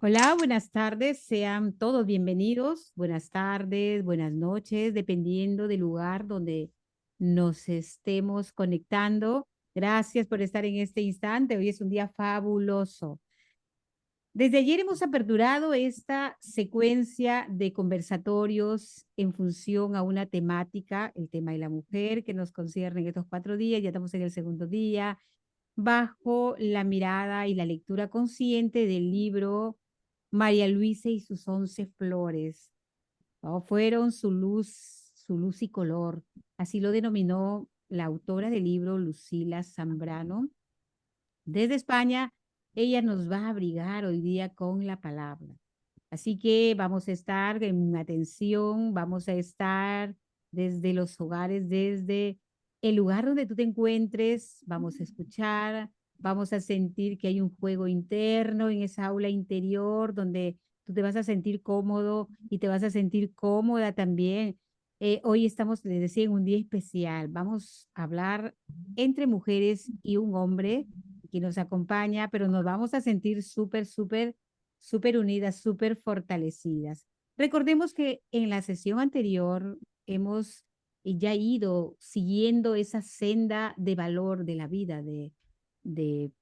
Hola, buenas tardes, sean todos bienvenidos. Buenas tardes, buenas noches, dependiendo del lugar donde nos estemos conectando. Gracias por estar en este instante. Hoy es un día fabuloso. Desde ayer hemos aperturado esta secuencia de conversatorios en función a una temática, el tema de la mujer, que nos concierne en estos 4 días. Ya estamos en el segundo día, bajo la mirada y la lectura consciente del libro María Luisa y sus 11 flores. ¿No? Fueron su luz y color. Así lo denominó la autora del libro, Lucila Zambrano. Desde España, ella nos va a abrigar hoy día con la palabra. Así que vamos a estar en atención, vamos a estar desde los hogares, desde el lugar donde tú te encuentres, vamos a escuchar, vamos a sentir que hay un juego interno en esa aula interior donde tú te vas a sentir cómodo y te vas a sentir cómoda también. Hoy estamos, les decía, en un día especial. Vamos a hablar entre mujeres y un hombre que nos acompaña, pero nos vamos a sentir súper unidas, súper fortalecidas. Recordemos que en la sesión anterior hemos ya ido siguiendo esa senda de valor de la vida de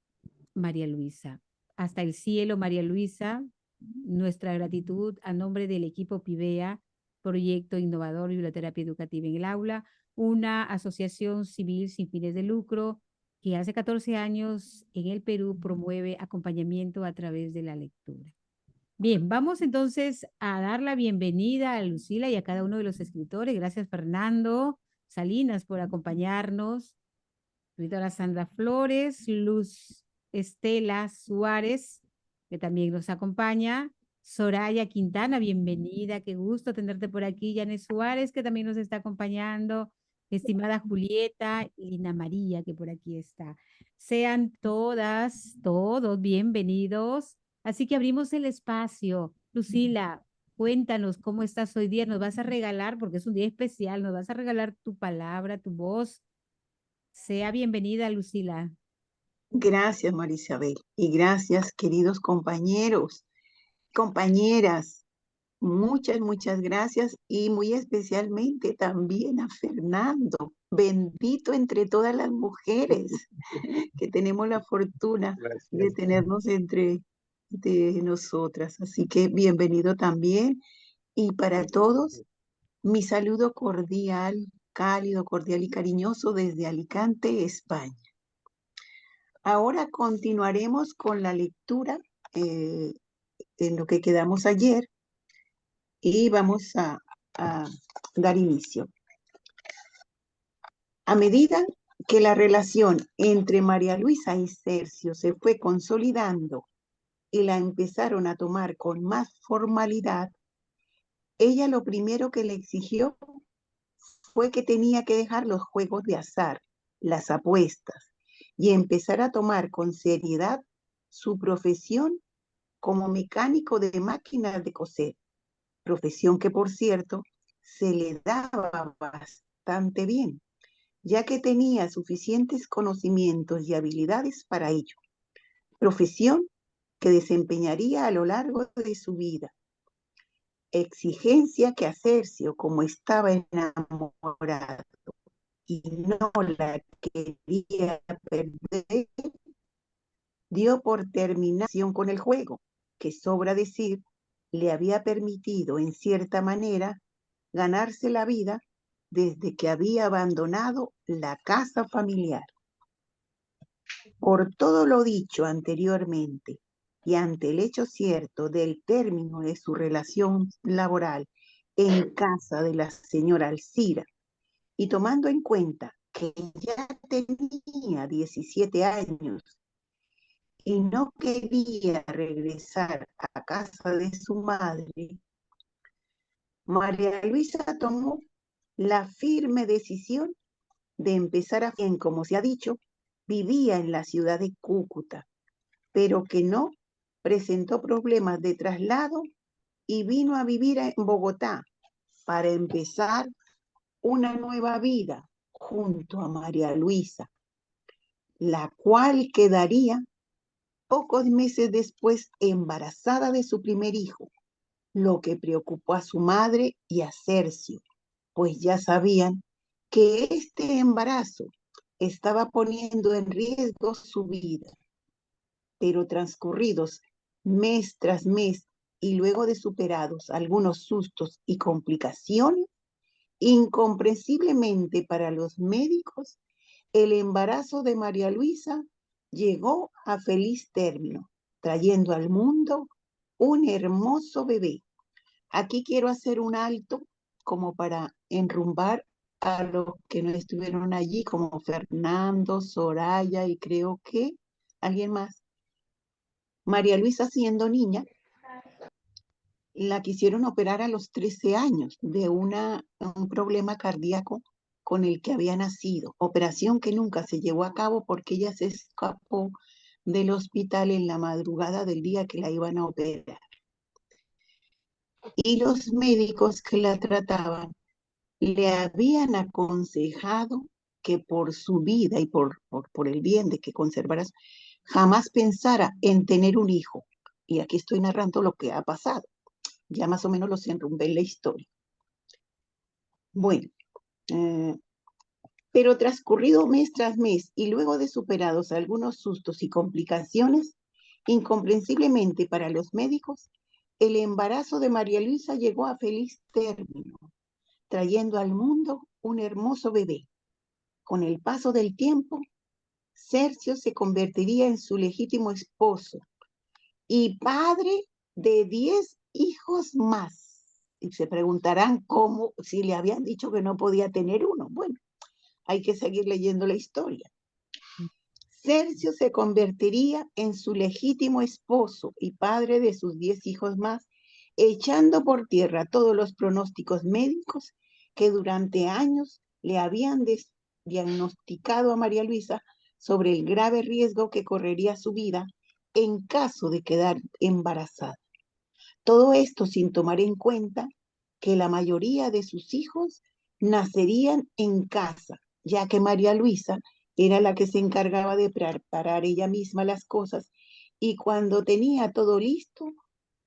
María Luisa. Hasta el cielo, María Luisa, nuestra gratitud a nombre del equipo PIBEA, Proyecto Innovador Biblioterapia Educativa en el Aula, una asociación civil sin fines de lucro que hace 14 años en el Perú promueve acompañamiento a través de la lectura. Bien, vamos entonces a dar la bienvenida a Lucila y a cada uno de los escritores. Gracias, Fernando Salinas, por acompañarnos. Escritora Sandra Flores, Luz Estela Suárez, que también nos acompaña. Soraya Quintana, bienvenida, qué gusto tenerte por aquí. Janet Suárez, que también nos está acompañando. Estimada Julieta, Lina María, que por aquí está. Sean todas, todos bienvenidos. Así que abrimos el espacio. Lucila, cuéntanos cómo estás hoy día. Nos vas a regalar, porque es un día especial, nos vas a regalar tu palabra, tu voz. Sea bienvenida, Lucila. Gracias, Marisabel. Y gracias, queridos compañeros, compañeras. Muchas gracias y muy especialmente también a Fernando. Bendito entre todas las mujeres que tenemos la fortuna de Gracias. tenernos entre de nosotras. Así que bienvenido también. Y para todos, mi saludo cordial, cálido, cordial y cariñoso desde Alicante, España. Ahora continuaremos con la lectura eh, en lo que quedamos ayer y vamos a dar inicio. A medida que la relación entre María Luisa y Sergio se fue consolidando y la empezaron a tomar con más formalidad, ella lo primero que le exigió fue que tenía que dejar los juegos de azar, las apuestas, y empezar a tomar con seriedad su profesión como mecánico de máquinas de coser, profesión que, por cierto, se le daba bastante bien, ya que tenía suficientes conocimientos y habilidades para ello, profesión que desempeñaría a lo largo de su vida. Exigencia que a Sergio, como estaba enamorado y no la quería perder, dio por terminación con el juego, que sobra decir, le había permitido en cierta manera ganarse la vida desde que había abandonado la casa familiar. Por todo lo dicho anteriormente y ante el hecho cierto del término de su relación laboral en casa de la señora Alcira, y tomando en cuenta que ya tenía 17 años y no quería regresar a casa de su madre, María Luisa tomó la firme decisión de empezar a, bien, como se ha dicho, vivía en la ciudad de Cúcuta, pero que no presentó problemas de traslado y vino a vivir en Bogotá para empezar una nueva vida junto a María Luisa, la cual quedaría pocos meses después embarazada de su primer hijo, lo que preocupó a su madre y a Cercio, pues ya sabían que este embarazo estaba poniendo en riesgo su vida. Pero transcurridos mes tras mes y luego de superados algunos sustos y complicaciones, incomprensiblemente para los médicos, el embarazo de María Luisa llegó a feliz término, trayendo al mundo un hermoso bebé. Aquí quiero hacer un alto como para enrumbar a los que no estuvieron allí, como Fernando, Soraya y creo que alguien más. María Luisa, siendo niña, la quisieron operar a los 13 años de un problema cardíaco con el que había nacido. Operación que nunca se llevó a cabo porque ella se escapó del hospital en la madrugada del día que la iban a operar. Y los médicos que la trataban le habían aconsejado que por su vida y por el bien de que conservara, jamás pensara en tener un hijo. Y aquí estoy narrando lo que ha pasado. Ya más o menos los enrumbé en la historia. Bueno, eh, pero transcurrido mes tras mes y luego de superados algunos sustos y complicaciones, incomprensiblemente para los médicos, el embarazo de María Luisa llegó a feliz término, trayendo al mundo un hermoso bebé. Con el paso del tiempo, Cercio se convertiría en su legítimo esposo y padre de 10 hijos más. Y se preguntarán cómo, si le habían dicho que no podía tener uno. Bueno, hay que seguir leyendo la historia. Cercio se convertiría en su legítimo esposo y padre de sus 10 hijos más, echando por tierra todos los pronósticos médicos que durante años le habían diagnosticado a María Luisa sobre el grave riesgo que correría su vida en caso de quedar embarazada. Todo esto sin tomar en cuenta que la mayoría de sus hijos nacerían en casa, ya que María Luisa era la que se encargaba de preparar ella misma las cosas y cuando tenía todo listo,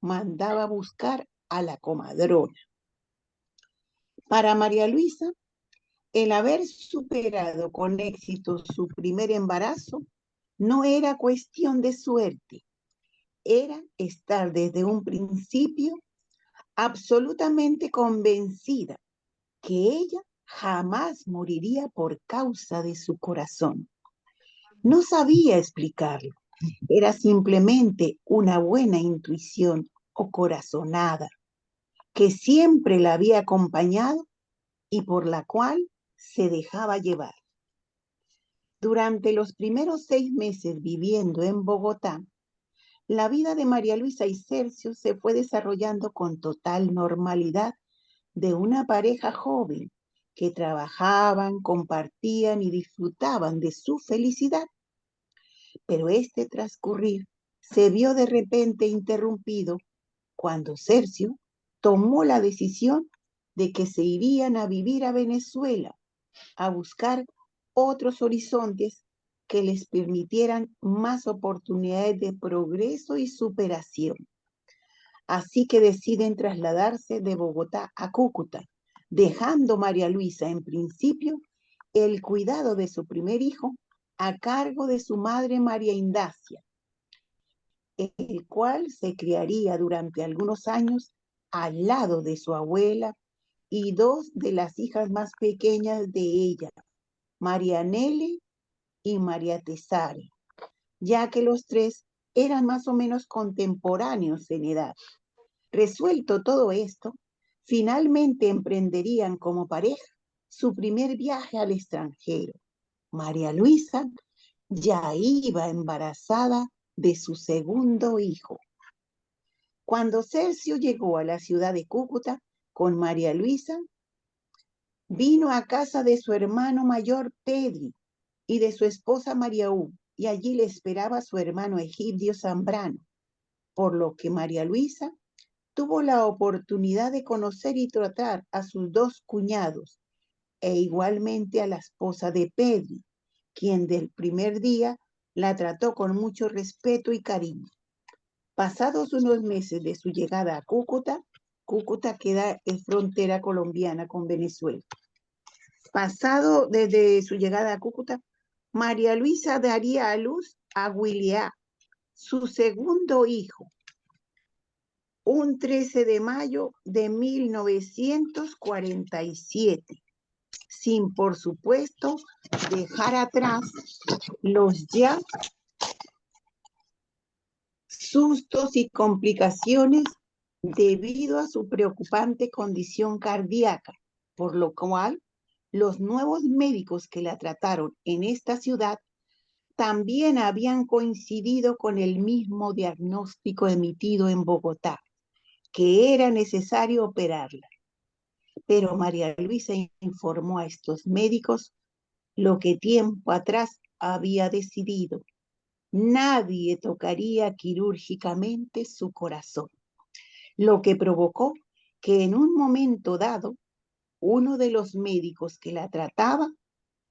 mandaba a buscar a la comadrona. Para María Luisa, el haber superado con éxito su primer embarazo no era cuestión de suerte, era estar desde un principio absolutamente convencida que ella jamás moriría por causa de su corazón. No sabía explicarlo, era simplemente una buena intuición o corazonada que siempre la había acompañado y por la cual se dejaba llevar. Durante los primeros 6 meses viviendo en Bogotá, la vida de María Luisa y Cercio se fue desarrollando con total normalidad de una pareja joven que trabajaban, compartían y disfrutaban de su felicidad. Pero este transcurrir se vio de repente interrumpido cuando Cercio tomó la decisión de que se irían a vivir a Venezuela, a buscar otros horizontes que les permitieran más oportunidades de progreso y superación. Así que deciden trasladarse de Bogotá a Cúcuta, dejando María Luisa en principio el cuidado de su primer hijo a cargo de su madre María Indacia, el cual se criaría durante algunos años al lado de su abuela y 2 de las hijas más pequeñas de ella, María Nelly y María Tesare, ya que los 3 eran más o menos contemporáneos en edad. Resuelto todo esto, finalmente emprenderían como pareja su primer viaje al extranjero. María Luisa ya iba embarazada de su segundo hijo. Cuando Cercio llegó a la ciudad de Cúcuta con María Luisa, vino a casa de su hermano mayor Pedri y de su esposa María U, y allí le esperaba su hermano Egidio Zambrano, por lo que María Luisa tuvo la oportunidad de conocer y tratar a sus 2 cuñados e igualmente a la esposa de Pedri, quien del primer día la trató con mucho respeto y cariño. Pasados unos meses de su llegada a Cúcuta, Cúcuta queda en frontera colombiana con Venezuela. Pasado desde su llegada a Cúcuta, María Luisa daría a luz a William, su segundo hijo, un 13 de mayo de 1947, sin por supuesto dejar atrás los ya sustos y complicaciones debido a su preocupante condición cardíaca, por lo cual los nuevos médicos que la trataron en esta ciudad también habían coincidido con el mismo diagnóstico emitido en Bogotá, que era necesario operarla. Pero María Luisa informó a estos médicos lo que tiempo atrás había decidido. Nadie tocaría quirúrgicamente su corazón, lo que provocó que en un momento dado, uno de los médicos que la trataba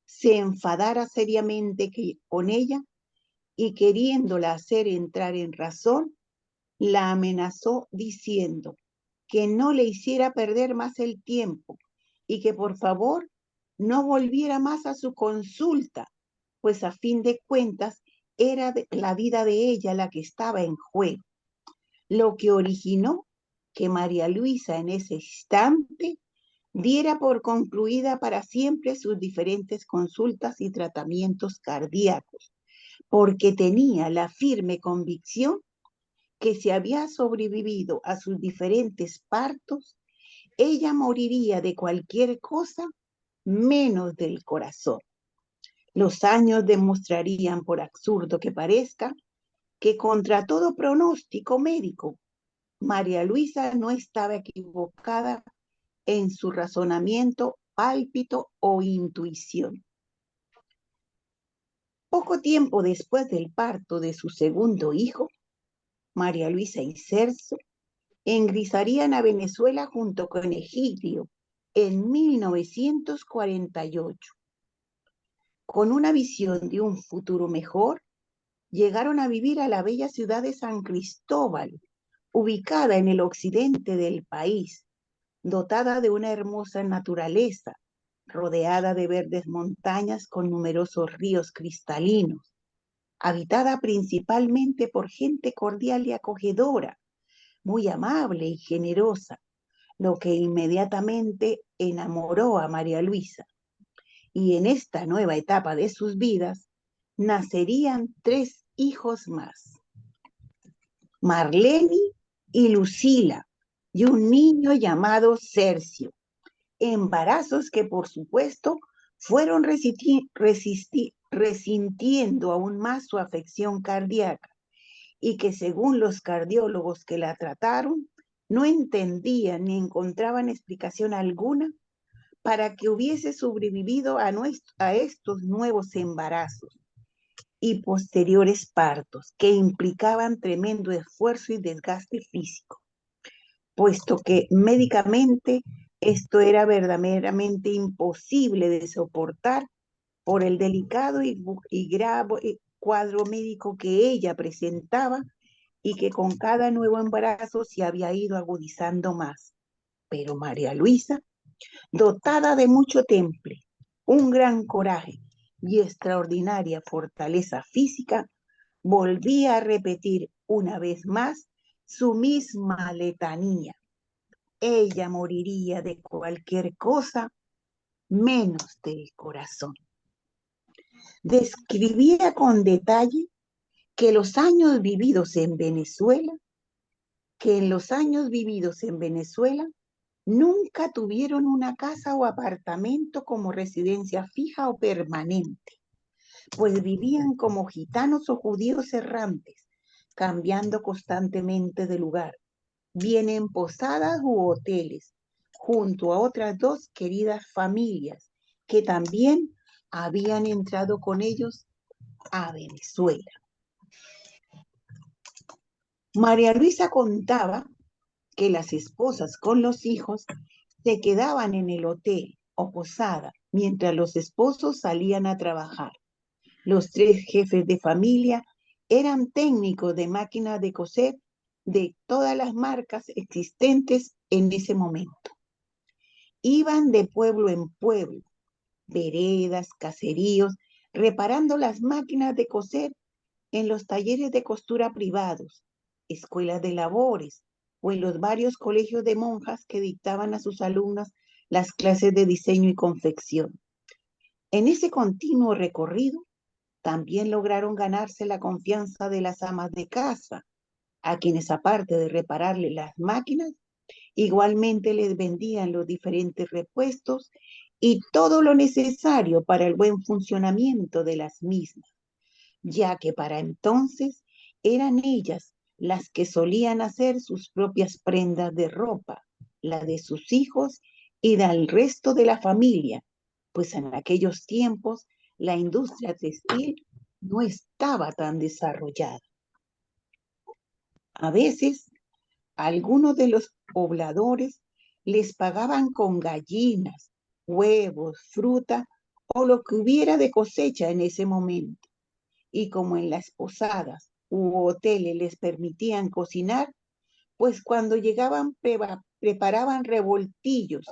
se enfadara seriamente con ella y queriéndola hacer entrar en razón, la amenazó diciendo que no le hiciera perder más el tiempo y que por favor no volviera más a su consulta, pues a fin de cuentas era la vida de ella la que estaba en juego, lo que originó que María Luisa en ese instante diera por concluida para siempre sus diferentes consultas y tratamientos cardíacos, porque tenía la firme convicción que si había sobrevivido a sus diferentes partos, ella moriría de cualquier cosa menos del corazón. Los años demostrarían, por absurdo que parezca, que contra todo pronóstico médico, María Luisa no estaba equivocada en su razonamiento, pálpito o intuición. Poco tiempo después del parto de su segundo hijo, María Luisa y Celso ingresarían a Venezuela junto con Egidio en 1948. Con una visión de un futuro mejor, llegaron a vivir a la bella ciudad de San Cristóbal, ubicada en el occidente del país, dotada de una hermosa naturaleza, rodeada de verdes montañas con numerosos ríos cristalinos, habitada principalmente por gente cordial y acogedora, muy amable y generosa, lo que inmediatamente enamoró a María Luisa. Y en esta nueva etapa de sus vidas nacerían 3 hijos más: Marlene y Lucila, y un niño llamado Sergio. Embarazos que, por supuesto, fueron resintiendo aún más su afección cardíaca y que, según los cardiólogos que la trataron, no entendían ni encontraban explicación alguna para que hubiese sobrevivido a estos nuevos embarazos y posteriores partos que implicaban tremendo esfuerzo y desgaste físico, puesto que médicamente esto era verdaderamente imposible de soportar por el delicado y grave cuadro médico que ella presentaba y que con cada nuevo embarazo se había ido agudizando más. Pero María Luisa, dotada de mucho temple, un gran coraje y extraordinaria fortaleza física, volvía a repetir una vez más su misma letanía. Ella moriría de cualquier cosa menos del corazón. Describía con detalle que los años vividos en Venezuela, nunca tuvieron una casa o apartamento como residencia fija o permanente, pues vivían como gitanos o judíos errantes, cambiando constantemente de lugar, bien en posadas u hoteles, junto a otras 2 queridas familias que también habían entrado con ellos a Venezuela. María Luisa contaba que las esposas con los hijos se quedaban en el hotel o posada mientras los esposos salían a trabajar. Los 3 jefes de familia eran técnicos de máquinas de coser de todas las marcas existentes en ese momento. Iban de pueblo en pueblo, veredas, caseríos, reparando las máquinas de coser en los talleres de costura privados, escuelas de labores o en los varios colegios de monjas que dictaban a sus alumnas las clases de diseño y confección. En ese continuo recorrido, también lograron ganarse la confianza de las amas de casa, a quienes aparte de repararle las máquinas, igualmente les vendían los diferentes repuestos y todo lo necesario para el buen funcionamiento de las mismas, ya que para entonces eran ellas las que solían hacer sus propias prendas de ropa, la de sus hijos y del resto de la familia, pues en aquellos tiempos la industria textil no estaba tan desarrollada. A veces, algunos de los pobladores les pagaban con gallinas, huevos, fruta o lo que hubiera de cosecha en ese momento. Y como en las posadas u hoteles les permitían cocinar, pues cuando llegaban preparaban revoltillos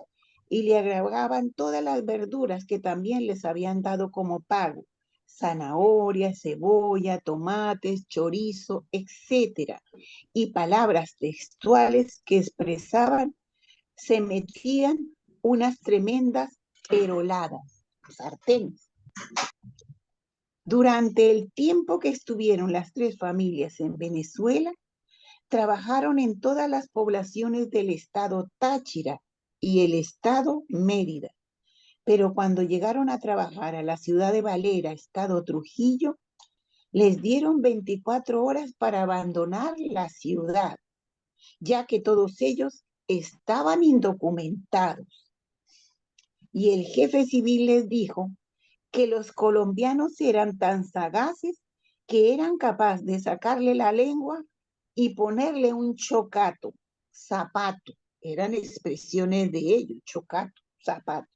y le agregaban todas las verduras que también les habían dado como pago, zanahoria, cebolla, tomates, chorizo, etcétera, y palabras textuales que expresaban, se metían unas tremendas peroladas, sartenes. Durante el tiempo que estuvieron las 3 familias en Venezuela, trabajaron en todas las poblaciones del estado Táchira y el estado Mérida. Pero cuando llegaron a trabajar a la ciudad de Valera, estado Trujillo, les dieron 24 horas para abandonar la ciudad, ya que todos ellos estaban indocumentados. Y el jefe civil les dijo que los colombianos eran tan sagaces que eran capaces de sacarle la lengua y ponerle un chocato, zapato, eran expresiones de ellos, chocato, zapato.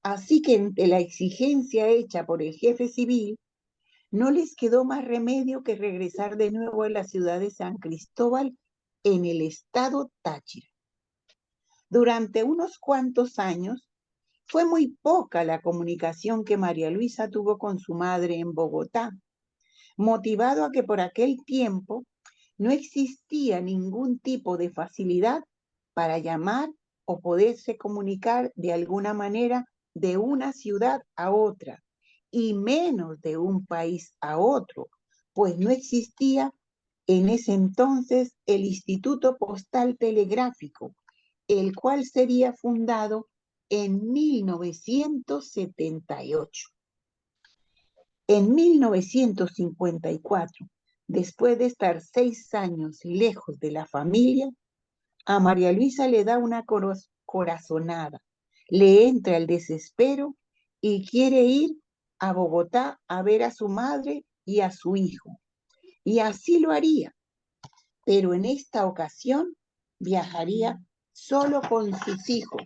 Así que ante la exigencia hecha por el jefe civil, no les quedó más remedio que regresar de nuevo a la ciudad de San Cristóbal en el estado Táchira. Durante unos cuantos años, fue muy poca la comunicación que María Luisa tuvo con su madre en Bogotá, motivado a que por aquel tiempo no existía ningún tipo de facilidad para llamar o poderse comunicar de alguna manera de una ciudad a otra, y menos de un país a otro, pues no existía en ese entonces el Instituto Postal Telegráfico, el cual sería fundado en 1978. En 1954, después de estar 6 años lejos de la familia, a María Luisa le da una corazonada, le entra el desespero y quiere ir a Bogotá a ver a su madre y a su hijo. Y así lo haría, pero en esta ocasión viajaría solo con sus hijos.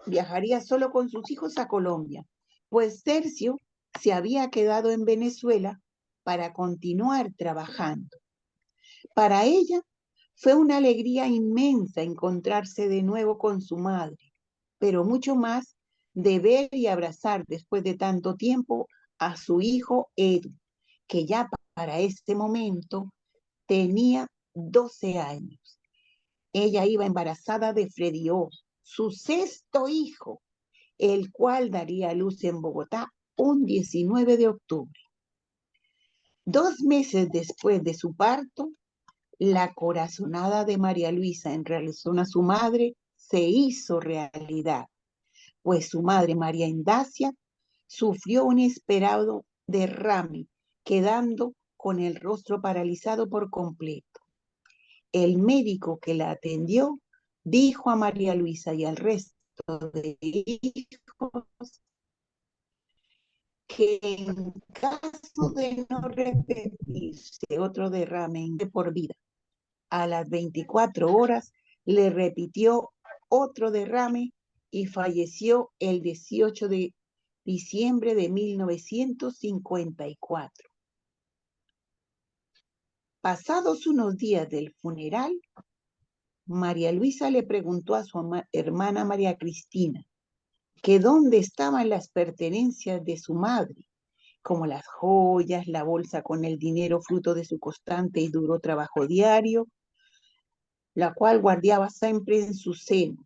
Viajaría solo con sus hijos a Colombia, pues Tercio se había quedado en Venezuela para continuar trabajando. Para ella fue una alegría inmensa encontrarse de nuevo con su madre, pero mucho más de ver y abrazar después de tanto tiempo a su hijo Edu, que ya para este momento tenía 12 años. Ella iba embarazada de Freddy O, su 6º hijo, el cual daría a luz en Bogotá un 19 de octubre. 2 meses después de su parto, la corazonada de María Luisa en relación a su madre se hizo realidad, pues su madre, María Indacia, sufrió un inesperado derrame, quedando con el rostro paralizado por completo. El médico que la atendió dijo a María Luisa y al resto de hijos que en caso de no repetirse otro derrame de por vida, a las 24 horas le repitió otro derrame y falleció el 18 de diciembre de 1954. Pasados unos días del funeral, María Luisa le preguntó a su hermana María Cristina que dónde estaban las pertenencias de su madre, como las joyas, la bolsa con el dinero fruto de su constante y duro trabajo diario, la cual guardaba siempre en su seno,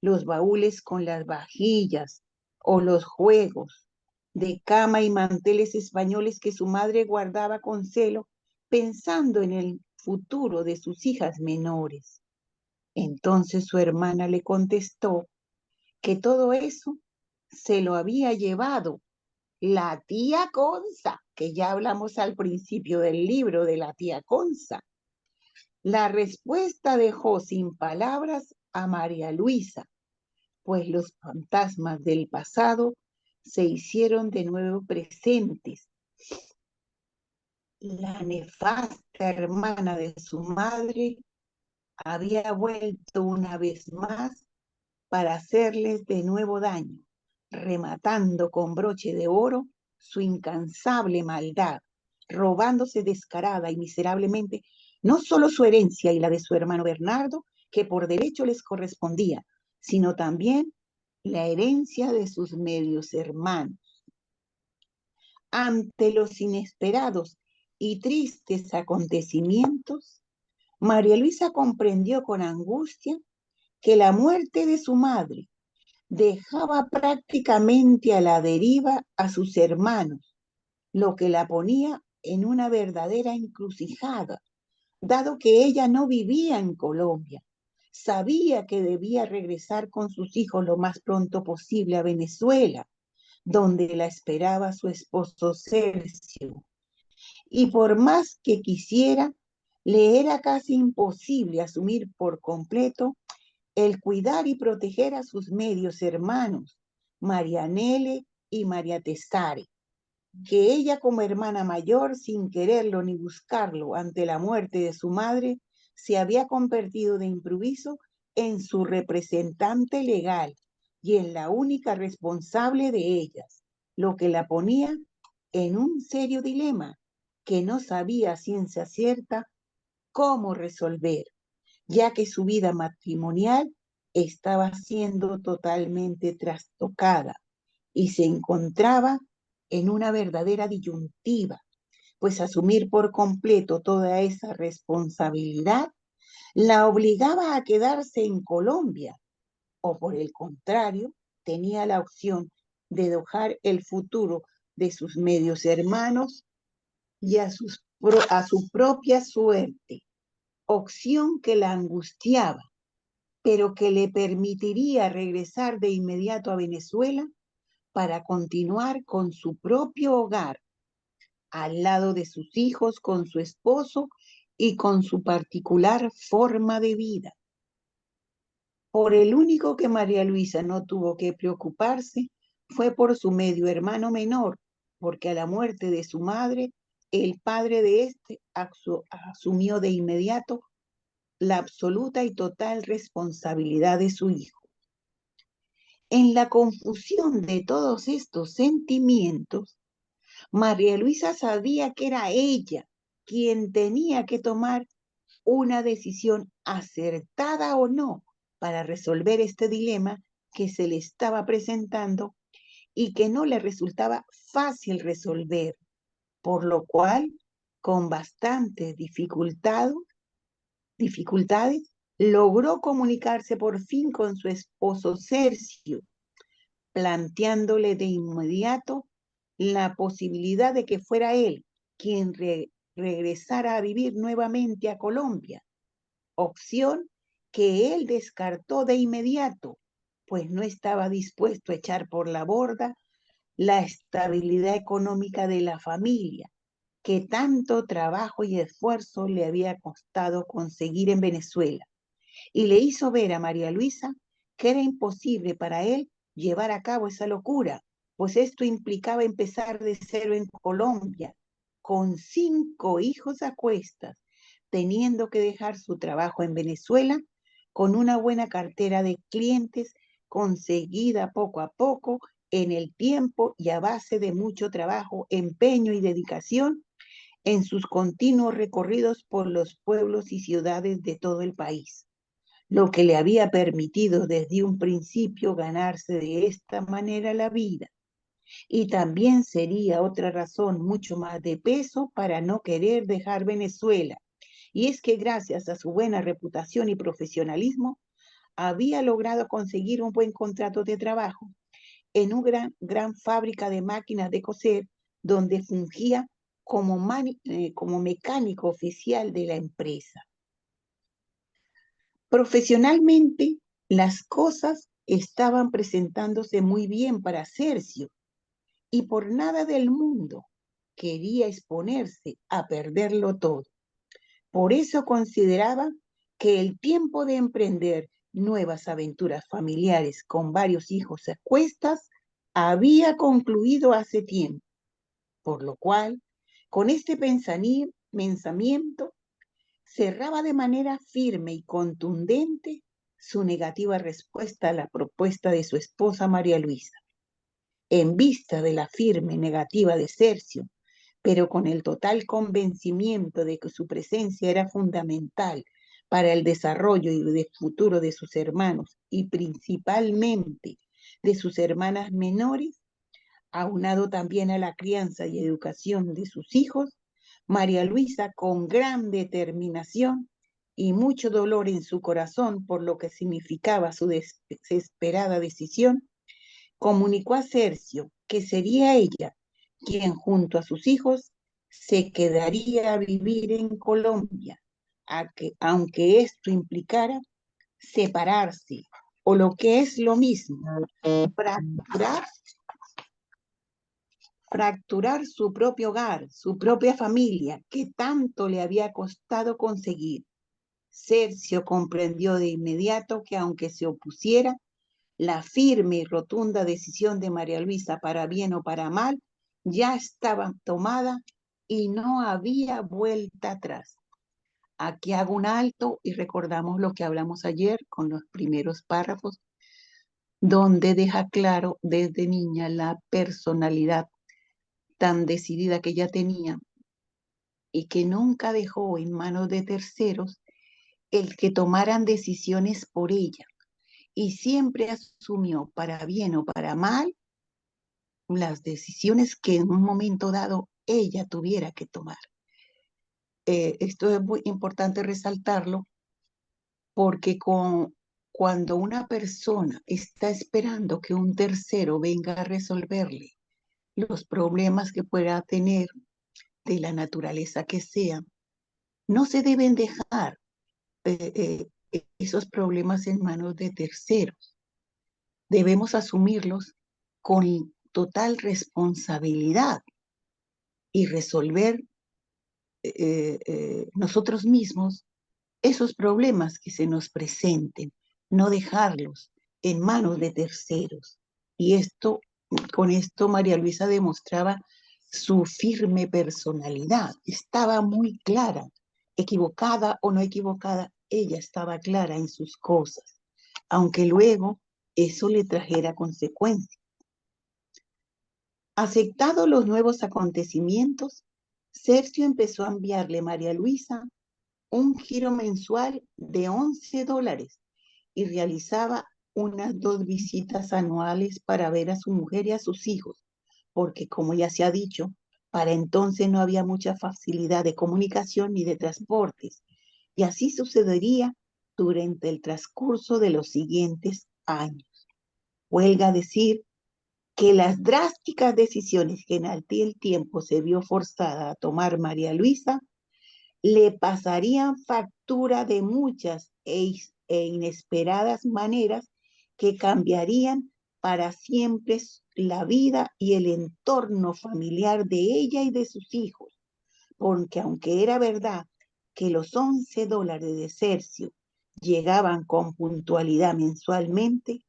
los baúles con las vajillas o los juegos de cama y manteles españoles que su madre guardaba con celo, pensando en el futuro de sus hijas menores. Entonces su hermana le contestó que todo eso se lo había llevado la tía Consa, que ya hablamos al principio del libro de la tía Consa. La respuesta dejó sin palabras a María Luisa, pues los fantasmas del pasado se hicieron de nuevo presentes. La nefasta hermana de su madre había vuelto una vez más para hacerles de nuevo daño, rematando con broche de oro su incansable maldad, robándose descarada y miserablemente no solo su herencia y la de su hermano Bernardo, que por derecho les correspondía, sino también la herencia de sus medios hermanos. Ante los inesperados y tristes acontecimientos, María Luisa comprendió con angustia que la muerte de su madre dejaba prácticamente a la deriva a sus hermanos, lo que la ponía en una verdadera encrucijada, dado que ella no vivía en Colombia. Sabía que debía regresar con sus hijos lo más pronto posible a Venezuela, donde la esperaba su esposo Sergio. Y por más que quisiera, le era casi imposible asumir por completo el cuidar y proteger a sus medios hermanos, Marianele y María Tessare, que ella como hermana mayor, sin quererlo ni buscarlo ante la muerte de su madre, se había convertido de improviso en su representante legal y en la única responsable de ellas, lo que la ponía en un serio dilema que no sabía a ciencia cierta cómo resolver, ya que su vida matrimonial estaba siendo totalmente trastocada y se encontraba en una verdadera disyuntiva, pues asumir por completo toda esa responsabilidad la obligaba a quedarse en Colombia, o por el contrario, tenía la opción de dejar el futuro de sus medios hermanos y a su propia suerte, opción que la angustiaba, pero que le permitiría regresar de inmediato a Venezuela para continuar con su propio hogar, al lado de sus hijos, con su esposo y con su particular forma de vida. Por el único que María Luisa no tuvo que preocuparse fue por su medio hermano menor, porque a la muerte de su madre, el padre de este asumió de inmediato la absoluta y total responsabilidad de su hijo. En la confusión de todos estos sentimientos, María Luisa sabía que era ella quien tenía que tomar una decisión acertada o no para resolver este dilema que se le estaba presentando y que no le resultaba fácil resolver, por lo cual, con bastante dificultades, logró comunicarse por fin con su esposo Sergio, planteándole de inmediato la posibilidad de que fuera él quien regresara a vivir nuevamente a Colombia, opción que él descartó de inmediato, pues no estaba dispuesto a echar por la borda la estabilidad económica de la familia, que tanto trabajo y esfuerzo le había costado conseguir en Venezuela, y le hizo ver a María Luisa que era imposible para él llevar a cabo esa locura, pues esto implicaba empezar de cero en Colombia, con 5 hijos a cuestas, teniendo que dejar su trabajo en Venezuela con una buena cartera de clientes conseguida poco a poco en el tiempo y a base de mucho trabajo, empeño y dedicación en sus continuos recorridos por los pueblos y ciudades de todo el país, lo que le había permitido desde un principio ganarse de esta manera la vida. Y también sería otra razón mucho más de peso para no querer dejar Venezuela. Y es que gracias a su buena reputación y profesionalismo, había logrado conseguir un buen contrato de trabajo en una gran fábrica de máquinas de coser donde fungía como mecánico oficial de la empresa. Profesionalmente, las cosas estaban presentándose muy bien para Sergio y por nada del mundo quería exponerse a perderlo todo. Por eso consideraba que el tiempo de emprender nuevas aventuras familiares con varios hijos a cuestas había concluido hace tiempo, por lo cual, con este pensamiento, cerraba de manera firme y contundente su negativa respuesta a la propuesta de su esposa María Luisa. En vista de la firme negativa de Sergio, pero con el total convencimiento de que su presencia era fundamental para el desarrollo y el futuro de sus hermanos y principalmente de sus hermanas menores, aunado también a la crianza y educación de sus hijos, María Luisa, con gran determinación y mucho dolor en su corazón por lo que significaba su desesperada decisión, comunicó a Sergio que sería ella quien junto a sus hijos se quedaría a vivir en Colombia, aunque esto implicara separarse o lo que es lo mismo, fracturar, fracturar su propio hogar, su propia familia, que tanto le había costado conseguir. Sergio comprendió de inmediato que aunque se opusiera, la firme y rotunda decisión de María Luisa, para bien o para mal, ya estaba tomada y no había vuelta atrás. Aquí hago un alto y recordamos lo que hablamos ayer con los primeros párrafos, donde deja claro desde niña la personalidad tan decidida que ella tenía y que nunca dejó en manos de terceros el que tomaran decisiones por ella y siempre asumió, para bien o para mal, las decisiones que en un momento dado ella tuviera que tomar. Esto es muy importante resaltarlo porque cuando una persona está esperando que un tercero venga a resolverle los problemas que pueda tener de la naturaleza que sea, no se deben dejar esos problemas en manos de terceros. Debemos asumirlos con total responsabilidad y resolver nosotros mismos esos problemas que se nos presenten, no dejarlos en manos de terceros. Y con esto María Luisa demostraba su firme personalidad, estaba muy clara, equivocada o no equivocada, ella estaba clara en sus cosas, aunque luego eso le trajera consecuencias. Aceptados los nuevos acontecimientos, Sergio empezó a enviarle a María Luisa un giro mensual de $11 y realizaba unas 2 visitas anuales para ver a su mujer y a sus hijos, porque como ya se ha dicho, para entonces no había mucha facilidad de comunicación ni de transportes, y así sucedería durante el transcurso de los siguientes años. Huelga decir que las drásticas decisiones que en aquel tiempo se vio forzada a tomar María Luisa le pasarían factura de muchas e inesperadas maneras que cambiarían para siempre la vida y el entorno familiar de ella y de sus hijos, porque aunque era verdad que los $11 de Sergio llegaban con puntualidad mensualmente,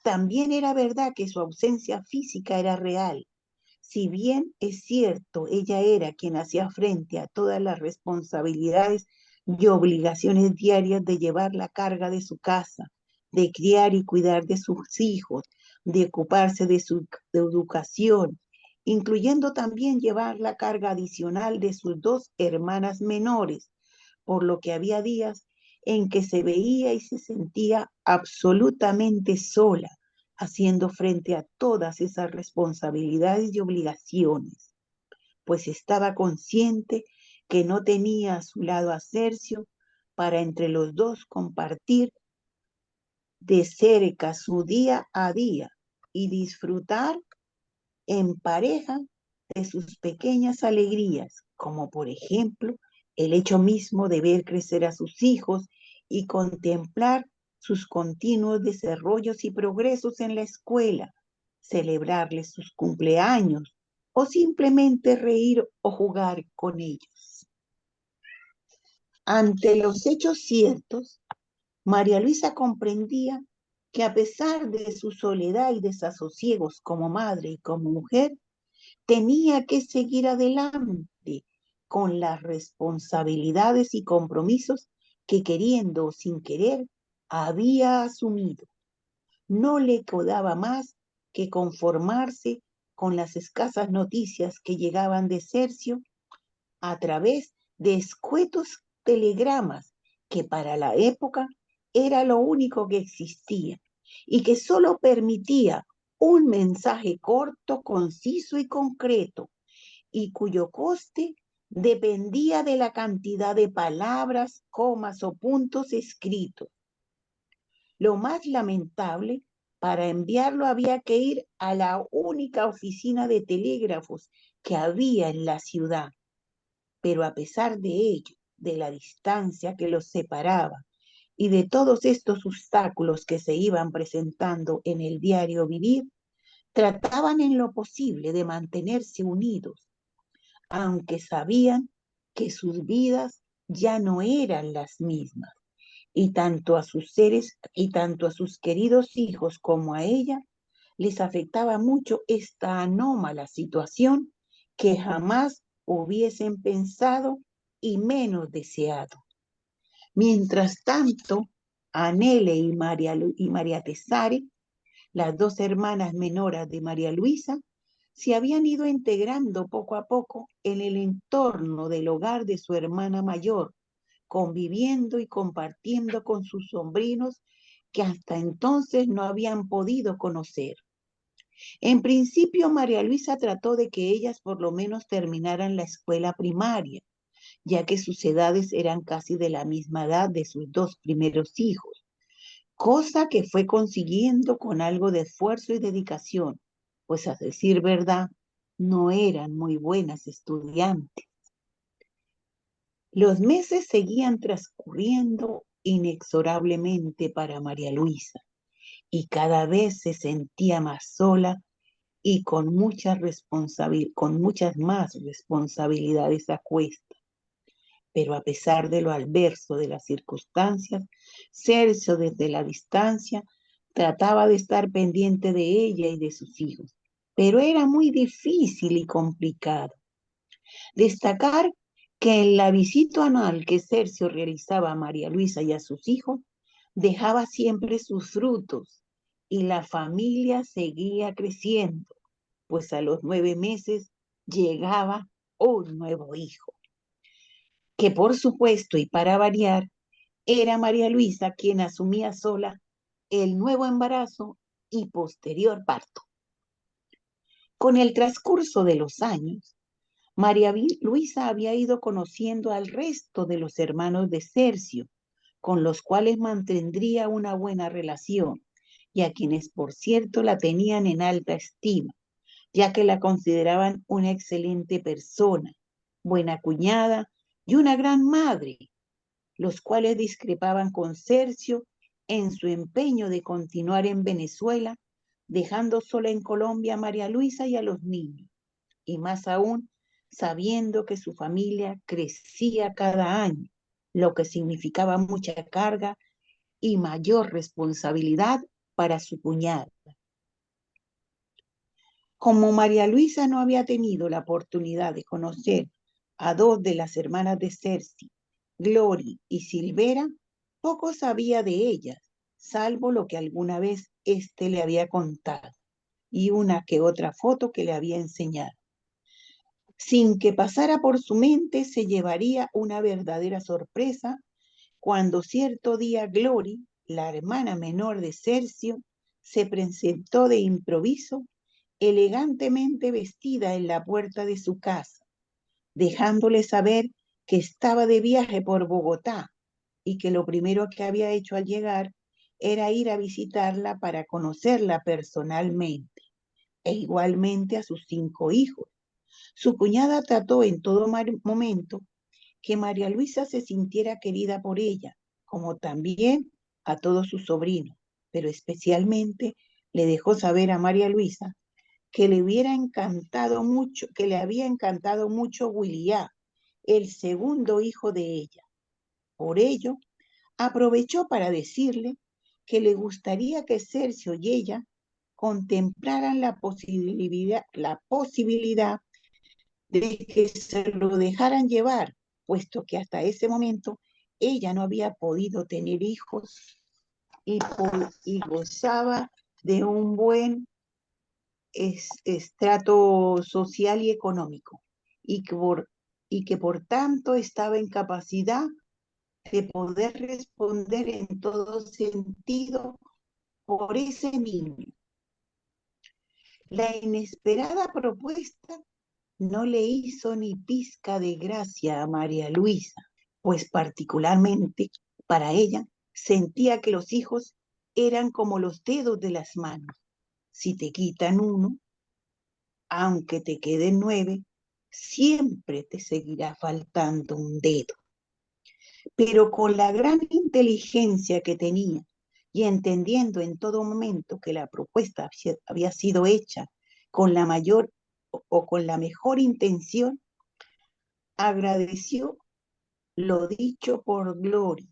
también era verdad que su ausencia física era real. Si bien es cierto, ella era quien hacía frente a todas las responsabilidades y obligaciones diarias de llevar la carga de su casa, de criar y cuidar de sus hijos, de ocuparse de su educación, incluyendo también llevar la carga adicional de sus dos hermanas menores, por lo que había días en que se veía y se sentía absolutamente sola, haciendo frente a todas esas responsabilidades y obligaciones, pues estaba consciente que no tenía a su lado a Sergio para entre los dos compartir de cerca su día a día y disfrutar en pareja de sus pequeñas alegrías, como por ejemplo el hecho mismo de ver crecer a sus hijos y contemplar sus continuos desarrollos y progresos en la escuela, celebrarles sus cumpleaños o simplemente reír o jugar con ellos. Ante los hechos ciertos, María Luisa comprendía que a pesar de su soledad y desasosiegos como madre y como mujer, tenía que seguir adelante con las responsabilidades y compromisos que queriendo o sin querer había asumido. No le quedaba más que conformarse con las escasas noticias que llegaban de Sergio a través de escuetos telegramas que para la época era lo único que existía y que solo permitía un mensaje corto, conciso y concreto, y cuyo coste dependía de la cantidad de palabras, comas o puntos escritos. Lo más lamentable, para enviarlo había que ir a la única oficina de telégrafos que había en la ciudad, pero a pesar de ello, de la distancia que los separaba y de todos estos obstáculos que se iban presentando en el diario vivir, trataban en lo posible de mantenerse unidos, aunque sabían que sus vidas ya no eran las mismas, y tanto a sus queridos hijos como a ella les afectaba mucho esta anómala situación que jamás hubiesen pensado y menos deseado. Mientras tanto, Anele y María Tesare, las dos hermanas menores de María Luisa, se habían ido integrando poco a poco en el entorno del hogar de su hermana mayor, conviviendo y compartiendo con sus sobrinos que hasta entonces no habían podido conocer. En principio, María Luisa trató de que ellas por lo menos terminaran la escuela primaria, ya que sus edades eran casi de la misma edad de sus dos primeros hijos, cosa que fue consiguiendo con algo de esfuerzo y dedicación, pues a decir verdad, no eran muy buenas estudiantes. Los meses seguían transcurriendo inexorablemente para María Luisa y cada vez se sentía más sola y con muchas más responsabilidades a cuestas. Pero a pesar de lo adverso de las circunstancias, Celso desde la distancia trataba de estar pendiente de ella y de sus hijos, pero era muy difícil y complicado. Destacar que en la visita anual que Sergio realizaba a María Luisa y a sus hijos, dejaba siempre sus frutos y la familia seguía creciendo, pues a los 9 meses llegaba un nuevo hijo, que por supuesto y para variar, era María Luisa quien asumía sola el nuevo embarazo y posterior parto. Con el transcurso de los años, María Luisa había ido conociendo al resto de los hermanos de Sergio, con los cuales mantendría una buena relación, y a quienes, por cierto, la tenían en alta estima, ya que la consideraban una excelente persona, buena cuñada y una gran madre, los cuales discrepaban con Sergio en su empeño de continuar en Venezuela, dejando sola en Colombia a María Luisa y a los niños, y más aún sabiendo que su familia crecía cada año, lo que significaba mucha carga y mayor responsabilidad para su cuñada. Como María Luisa no había tenido la oportunidad de conocer a dos de las hermanas de Cersei, Glory y Silvera, poco sabía de ellas, salvo lo que alguna vez éste le había contado. y una que otra foto que le había enseñado. Sin que pasara por su mente, se llevaría una verdadera sorpresa cuando cierto día Glory, la hermana menor de Sergio, se presentó de improviso, elegantemente vestida en la puerta de su casa, dejándole saber que estaba de viaje por Bogotá y que lo primero que había hecho al llegar era ir a visitarla para conocerla personalmente, e igualmente a sus 5 hijos. Su cuñada trató en todo momento que María Luisa se sintiera querida por ella, como también a todos sus sobrinos, pero especialmente le dejó saber a María Luisa que le hubiera encantado mucho, que le había encantado mucho William, el segundo hijo de ella. Por ello, aprovechó para decirle que le gustaría que Sergio y ella contemplaran la posibilidad de que se lo dejaran llevar, puesto que hasta ese momento ella no había podido tener hijos y gozaba de un buen estrato social y económico, y que por tanto estaba en capacidad de poder responder en todo sentido por ese niño. La inesperada propuesta no le hizo ni pizca de gracia a María Luisa, pues particularmente para ella sentía que los hijos eran como los dedos de las manos. Si te quitan uno, aunque te queden 9, siempre te seguirá faltando un dedo. Pero con la gran inteligencia que tenía y entendiendo en todo momento que la propuesta había sido hecha con la mayor o con la mejor intención, agradeció lo dicho por Glory,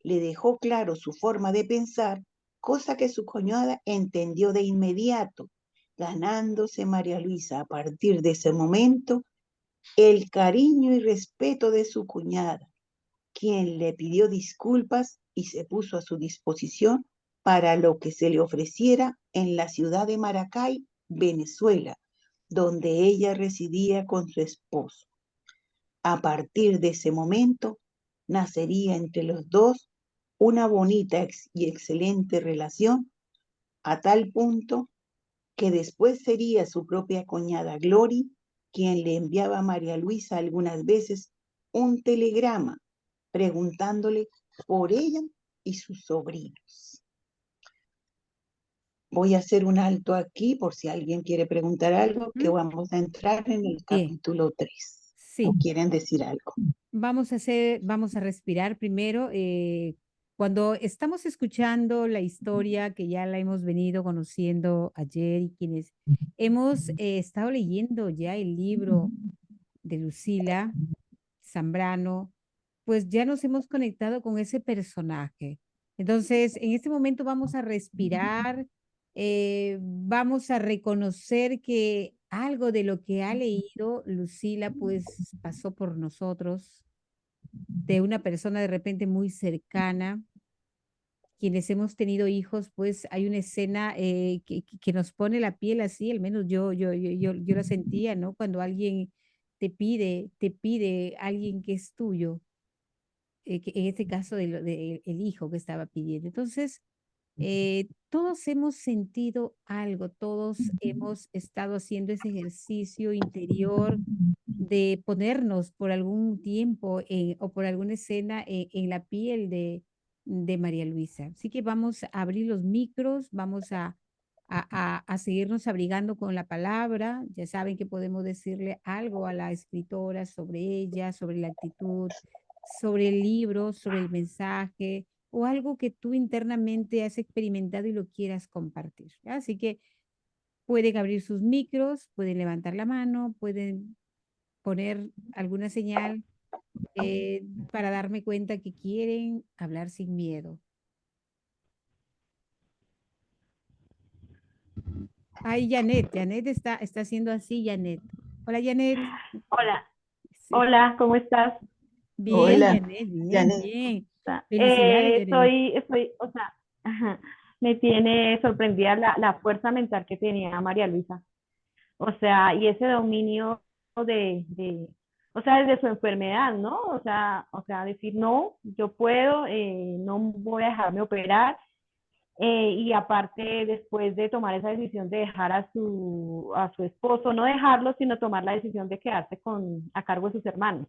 le dejó claro su forma de pensar, cosa que su cuñada entendió de inmediato, ganándose María Luisa a partir de ese momento el cariño y respeto de su cuñada, quien le pidió disculpas y se puso a su disposición para lo que se le ofreciera en la ciudad de Maracay, Venezuela, donde ella residía con su esposo. A partir de ese momento, nacería entre los dos una bonita y excelente relación, a tal punto que después sería su propia cuñada Glory quien le enviaba a María Luisa algunas veces un telegrama preguntándole por ella y sus sobrinos. Voy a hacer un alto aquí por si alguien quiere preguntar algo, que vamos a entrar en el Bien, capítulo 3. ¿O sí. quieren decir algo? Vamos a respirar primero. Cuando estamos escuchando la historia que ya la hemos venido conociendo ayer y quienes hemos estado leyendo ya el libro de Lucila Zambrano, pues ya nos hemos conectado con ese personaje. Entonces, en este momento vamos a respirar, vamos a reconocer que algo de lo que ha leído Lucila, pues pasó por nosotros, de una persona de repente muy cercana. Quienes hemos tenido hijos, pues hay una escena que nos pone la piel así, al menos yo la sentía, ¿no? Cuando alguien te pide alguien que es tuyo, que en este caso el hijo que estaba pidiendo. Entonces, todos hemos sentido algo, todos hemos estado haciendo ese ejercicio interior de ponernos por algún tiempo o por alguna escena en la piel de María Luisa. Así que vamos a abrir los micros, vamos a seguirnos abrigando con la palabra. Ya saben que podemos decirle algo a la escritora sobre ella, sobre la actitud, sobre el libro, sobre el mensaje o algo que tú internamente has experimentado y lo quieras compartir. ¿Ya? Así que pueden abrir sus micros, pueden levantar la mano, pueden poner alguna señal para darme cuenta que quieren hablar sin miedo. Ay, Janet está haciendo así, Janet. Hola, Janet. Hola, Sí. hola, ¿cómo estás? Bien, Hola, Janet, bien, Janet. bien. Felicidades, Janet. O sea, ajá. me tiene sorprendida la fuerza mental que tenía María Luisa. O sea, y ese dominio o sea, desde su enfermedad, ¿no? O sea, decir, no, yo puedo, no voy a dejarme operar. Y aparte, después de tomar esa decisión de dejar a su esposo, no dejarlo, sino tomar la decisión de quedarse a cargo de sus hermanos.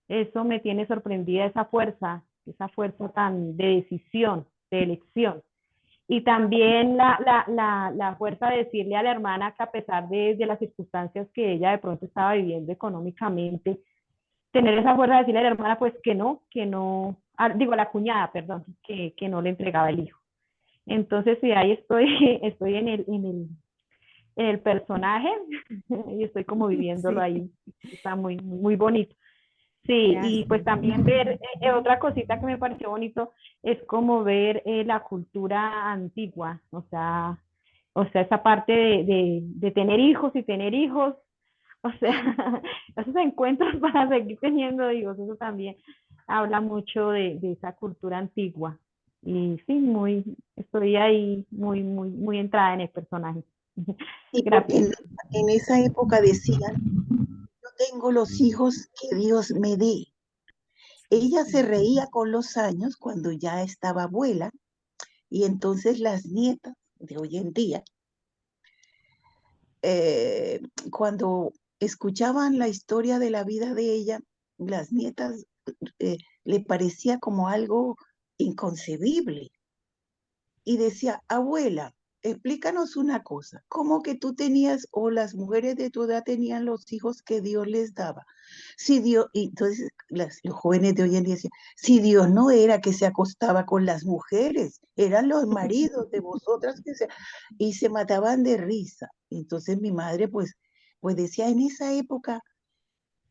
Eso me tiene sorprendida, esa fuerza tan de decisión, de elección. Y también la fuerza de decirle a la hermana que a pesar de las circunstancias que ella de pronto estaba viviendo económicamente, tener esa fuerza de decirle a la hermana pues que no, digo a la cuñada, perdón, que no le entregaba el hijo. Entonces sí, ahí estoy, estoy en el personaje y estoy como viviéndolo Sí, ahí. Está muy, muy bonito. Sí, y gracias. pues también ver, otra cosita que me pareció bonito es como ver la cultura antigua, o sea, esa parte de tener hijos y tener hijos, o sea, esos encuentros para seguir teniendo hijos, eso también habla mucho de esa cultura antigua. Y sí, estoy ahí muy, muy, muy entrada en el personaje. Y porque Gracias. en esa época decían, yo tengo los hijos que Dios me dé. Ella se reía con los años cuando ya estaba abuela y entonces las nietas de hoy en día, eh, cuando escuchaban la historia de la vida de ella, las nietas le parecía como algo inconcebible y decía, abuela, explícanos una cosa, ¿cómo que tú tenías o las mujeres de tu edad tenían los hijos que Dios les daba? Si Dios, y entonces los jóvenes de hoy en día decían, si Dios no era que se acostaba con las mujeres, eran los maridos de vosotras y se mataban de risa. Entonces mi madre pues decía, en esa época,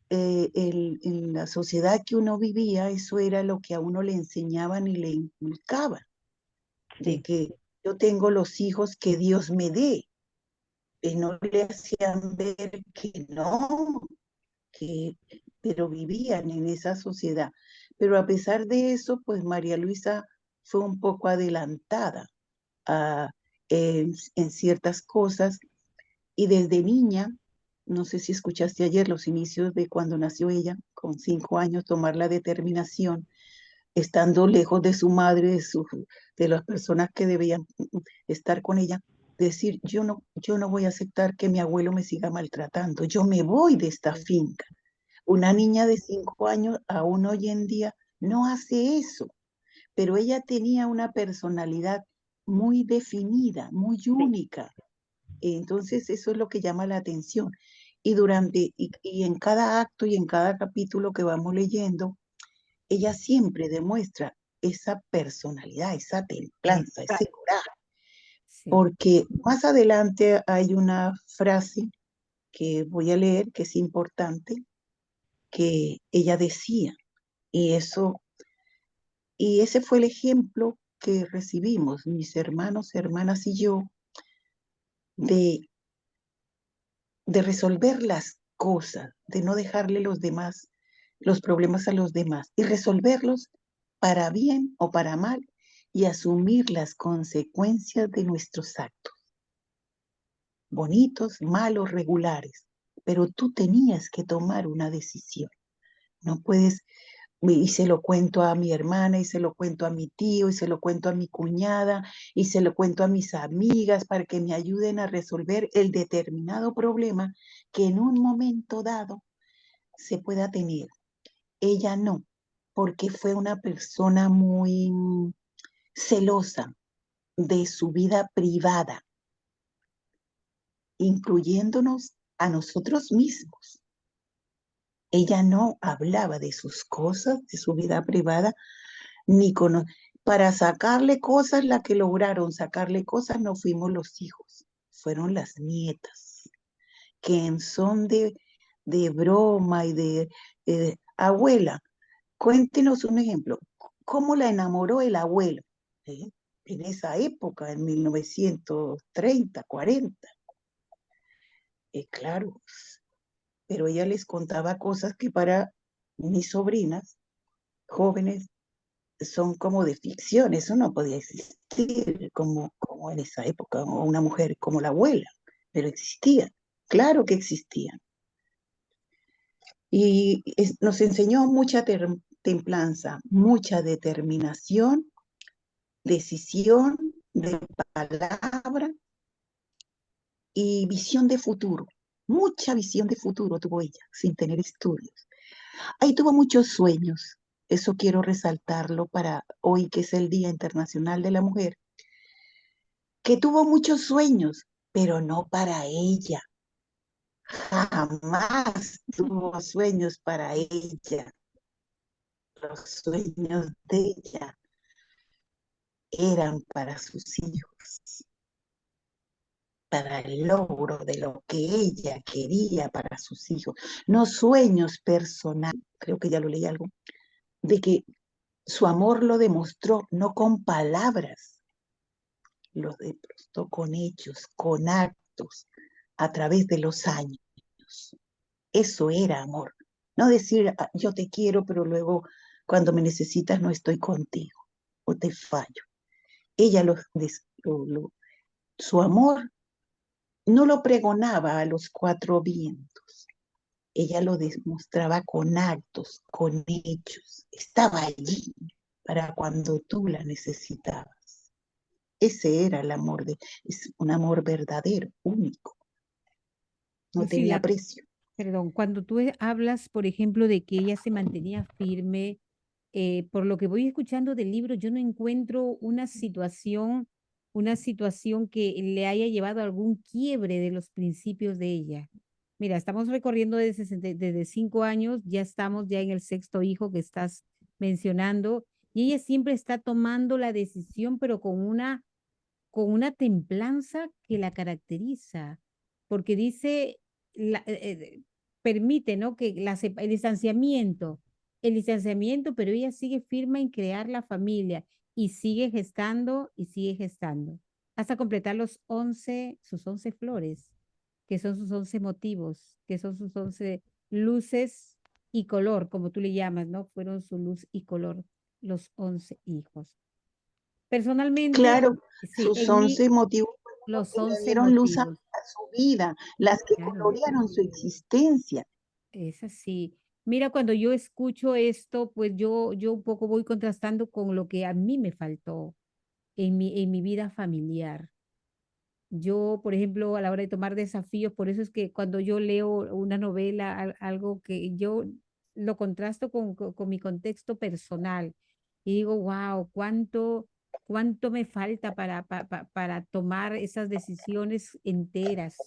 en la sociedad que uno vivía, eso era lo que a uno le enseñaban y le inculcaban de Sí, que yo tengo los hijos que Dios me dé, y no le hacían ver que no, que, pero vivían en esa sociedad. Pero a pesar de eso, pues María Luisa fue un poco adelantada a, en ciertas cosas y desde niña, no sé si escuchaste ayer los inicios de cuando nació ella, con 5 años, tomar la determinación estando lejos de su madre, de las personas que debían estar con ella, decir, yo no voy a aceptar que mi abuelo me siga maltratando, yo me voy de esta finca. Una niña de 5 años, aún hoy en día, no hace eso, pero ella tenía una personalidad muy definida, muy sí, única. Entonces, eso es lo que llama la atención. Y en cada acto y en cada capítulo que vamos leyendo, ella siempre demuestra esa personalidad, esa templanza, ese exacto, coraje, Sí, porque más adelante hay una frase que voy a leer que es importante, que ella decía, y ese fue el ejemplo que recibimos mis hermanos, hermanas y yo, de, de resolver las cosas, de no dejarle los problemas a los demás y resolverlos para bien o para mal y asumir las consecuencias de nuestros actos, bonitos, malos, regulares. Pero tú tenías que tomar una decisión. No puedes, y se lo cuento a mi hermana, y se lo cuento a mi tío, y se lo cuento a mi cuñada, y se lo cuento a mis amigas para que me ayuden a resolver el determinado problema que en un momento dado se pueda tener. Ella no, porque fue una persona muy celosa de su vida privada, incluyéndonos a nosotros mismos. Ella no hablaba de sus cosas, de su vida privada, ni con... Para sacarle cosas, la que lograron sacarle cosas no fuimos los hijos, fueron las nietas, que en son de broma y de abuela, cuéntenos un ejemplo. ¿Cómo la enamoró el abuelo? ¿Eh? En esa época, en 1930, 40. Claro, pero ella les contaba cosas que para mis sobrinas jóvenes son como de ficción, eso no podía existir como en esa época, o una mujer como la abuela, pero existían, claro que existían. Y nos enseñó mucha templanza, mucha determinación, decisión de palabra y visión de futuro. Mucha visión de futuro tuvo ella, sin tener estudios. Ahí tuvo muchos sueños. Eso quiero resaltarlo para hoy, que es el Día Internacional de la Mujer, que tuvo muchos sueños, pero no para ella. Jamás tuvo sueños para ella. Los sueños de ella eran para sus hijos, para el logro de lo que ella quería para sus hijos. No sueños personales, creo que ya lo leí algo, de que su amor lo demostró no con palabras, lo demostró con hechos, con actos, a través de los años. Eso era amor. No decir, "Ah, yo te quiero, pero luego cuando me necesitas no estoy contigo o te fallo". Ella su amor no lo pregonaba a los cuatro vientos. Ella lo demostraba con actos, con hechos. Estaba allí para cuando tú la necesitabas. Ese era el amor es un amor verdadero, único. No tenía Lucila, precio. perdón, cuando tú hablas, por ejemplo, de que ella se mantenía firme, por lo que voy escuchando del libro, yo no encuentro una situación que le haya llevado a algún quiebre de los principios de ella. Mira, estamos recorriendo desde 5 años, ya estamos ya en el sexto hijo que estás mencionando, y ella siempre está tomando la decisión, pero con una templanza que la caracteriza, porque dice, permite, ¿no? Que el distanciamiento, pero ella sigue firme en crear la familia y sigue gestando, hasta completar sus 11 flores, que son sus 11 motivos, que son sus 11 luces y color, como tú le llamas, ¿no? Fueron su luz y color, los 11 hijos. Personalmente, Claro, sí, sus en mí, 11 motivos fueron los los que le 11 dieron luz a motivos, su vida, las que claro, colorearon su existencia. es así. Mira, cuando yo escucho esto, pues yo un poco voy contrastando con lo que a mí me faltó en mi vida familiar. Yo, por ejemplo, a la hora de tomar desafíos, por eso es que cuando yo leo una novela, algo que yo lo contrasto con mi contexto personal y digo, wow, cuánto me falta para tomar esas decisiones enteras,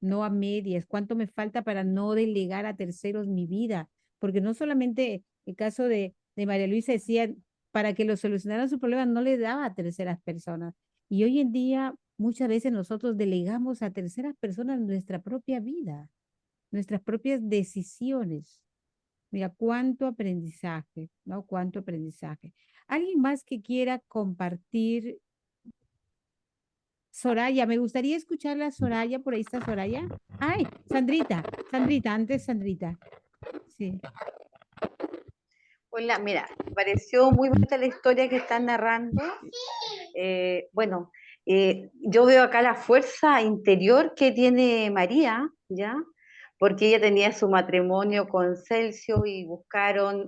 no a medias, cuánto me falta para no delegar a terceros mi vida, porque no solamente el caso de María Luisa decía, para que lo solucionaran su problema no le daba a terceras personas. Y hoy en día muchas veces nosotros delegamos a terceras personas nuestra propia vida, nuestras propias decisiones. Mira, cuánto aprendizaje, ¿no? Cuánto aprendizaje. ¿Alguien más que quiera compartir? Soraya, me gustaría escucharla, Soraya, por ahí está Soraya. Ay, Sandrita, antes Sandrita. Sí. Hola, mira, me pareció muy bonita la historia que están narrando. Bueno, yo veo acá la fuerza interior que tiene María, ¿ya? Porque ella tenía su matrimonio con Celso y buscaron,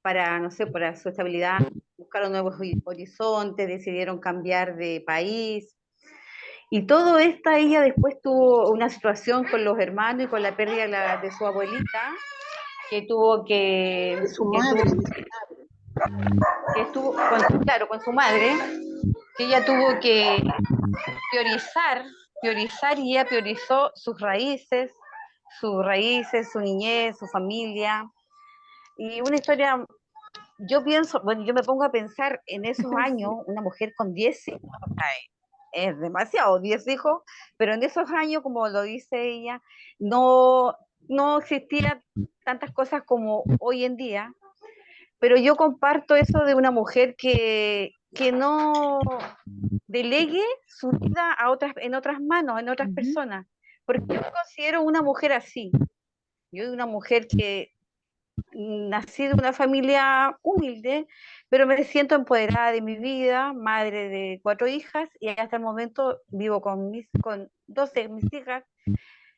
para, no sé, para su estabilidad, buscaron nuevos horizontes, decidieron cambiar de país. Y todo esto, ella después tuvo una situación con los hermanos y con la pérdida de su abuelita, que tuvo De su que tuvo, madre, que estuvo claro, con su madre, que ella tuvo que priorizar y ella priorizó sus raíces, su niñez, su familia. Y una historia, yo pienso, bueno, yo me pongo a pensar en esos años, Sí. una mujer con 10 hijos, o sea, es demasiado, 10 hijos, pero en esos años, como lo dice ella, no, no existían tantas cosas como hoy en día, pero yo comparto eso de una mujer que no delegue su vida en otras manos, en otras Ujú. personas, porque yo me considero una mujer así, yo una mujer que nací de una familia humilde, pero me siento empoderada de mi vida, madre de 4 hijas, y hasta el momento vivo con 12 de mis hijas.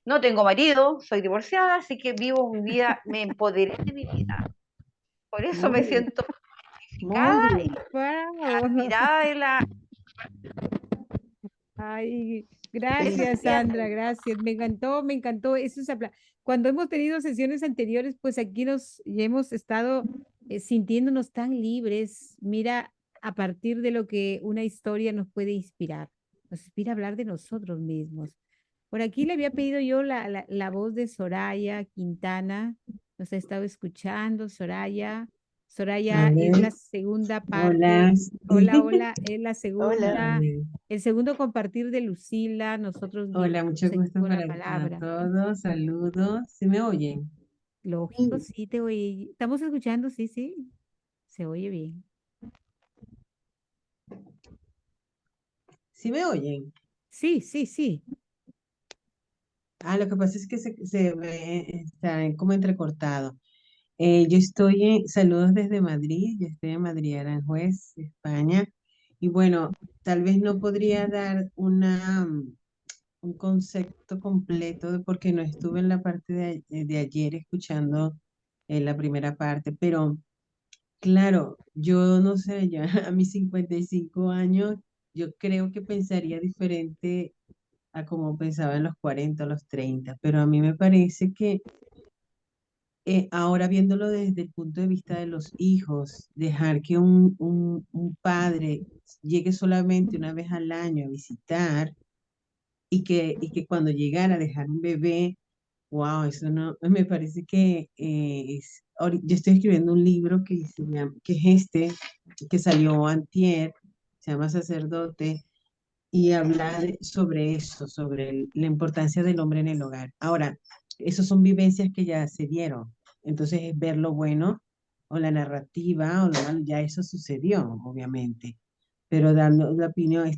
No tengo marido, soy divorciada, así que vivo mi vida, me empoderé de mi vida. Por eso me Muy bien, siento muy identificada y bien. Wow. admirada de la... Ay, Eso gracias, sería Sandra, todo. gracias. Me encantó, me encantó. Eso es cuando hemos tenido sesiones anteriores, pues aquí nos ya hemos estado sintiéndonos tan libres. Mira, a partir de lo que una historia nos inspira a hablar de nosotros mismos. Por aquí le había pedido yo la voz de Soraya Quintana. Nos ha estado escuchando, Soraya. A Soraya es ver, la segunda parte. hola. Hola, hola, es la Hola. A segunda. ver, El segundo compartir de Lucila, nosotros hola, mucho seguimos gusto con la para palabra. todos. Saludos. ¿Sí me oyen? Lógico, Sí, sí, te oí. Estamos escuchando, sí, sí, se oye bien. ¿Sí me oyen? Sí, sí, sí. Ah, lo que pasa es que se ve, está como entrecortado. Yo estoy saludos desde Madrid, yo estoy en Madrid, Aranjuez, España. Y bueno, tal vez no podría dar un concepto completo porque no estuve en la parte de ayer escuchando la primera parte, pero claro, yo no sé, ya a mis 55 años, yo creo que pensaría diferente a como pensaba en los 40 o los 30, pero a mí me parece que ahora viéndolo desde el punto de vista de los hijos, dejar que un padre llegue solamente una vez al año a visitar y que cuando llegara a dejar un bebé, wow, eso no, me parece que yo estoy escribiendo un libro que es que salió antier, se llama Sacerdote, y habla sobre eso, sobre la importancia del hombre en el hogar. Ahora, esas son vivencias que ya se dieron, entonces es ver lo bueno o la narrativa o lo malo, ya eso sucedió, obviamente, pero dando la opinión,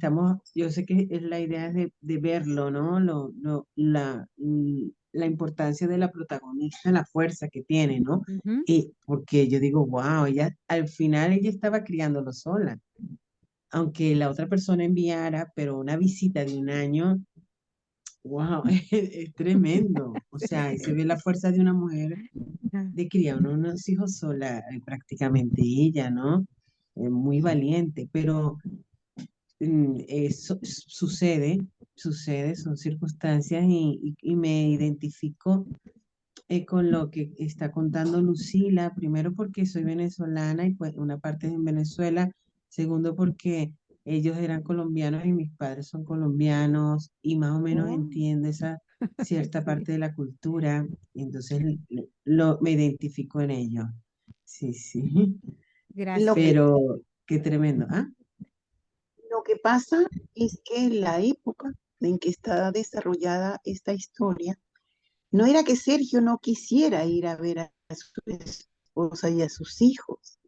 yo sé que es la idea de verlo, ¿no? La importancia de la protagonista, la fuerza que tiene, ¿no? Ujú. Y porque yo digo, wow, al final ella estaba criándolo sola, aunque la otra persona enviara, pero una visita de un año, wow, es tremendo. O sea, ahí se ve la fuerza de una mujer Ah, de criar unos hijos sola, prácticamente ella, ¿no? Muy valiente, pero eso sucede, son circunstancias y me identifico con lo que está contando Lucila, primero porque soy venezolana y pues una parte es en Venezuela, segundo porque ellos eran colombianos y mis padres son colombianos y más o menos oh, entiendo esa cierta sí, parte de la cultura, y entonces me identifico en ello. Sí, sí, Lo gracias. que, pero qué tremendo, ¿ah? lo que pasa es que en la época en que está desarrollada esta historia, no era que Sergio no quisiera ir a ver a su esposa y a sus hijos,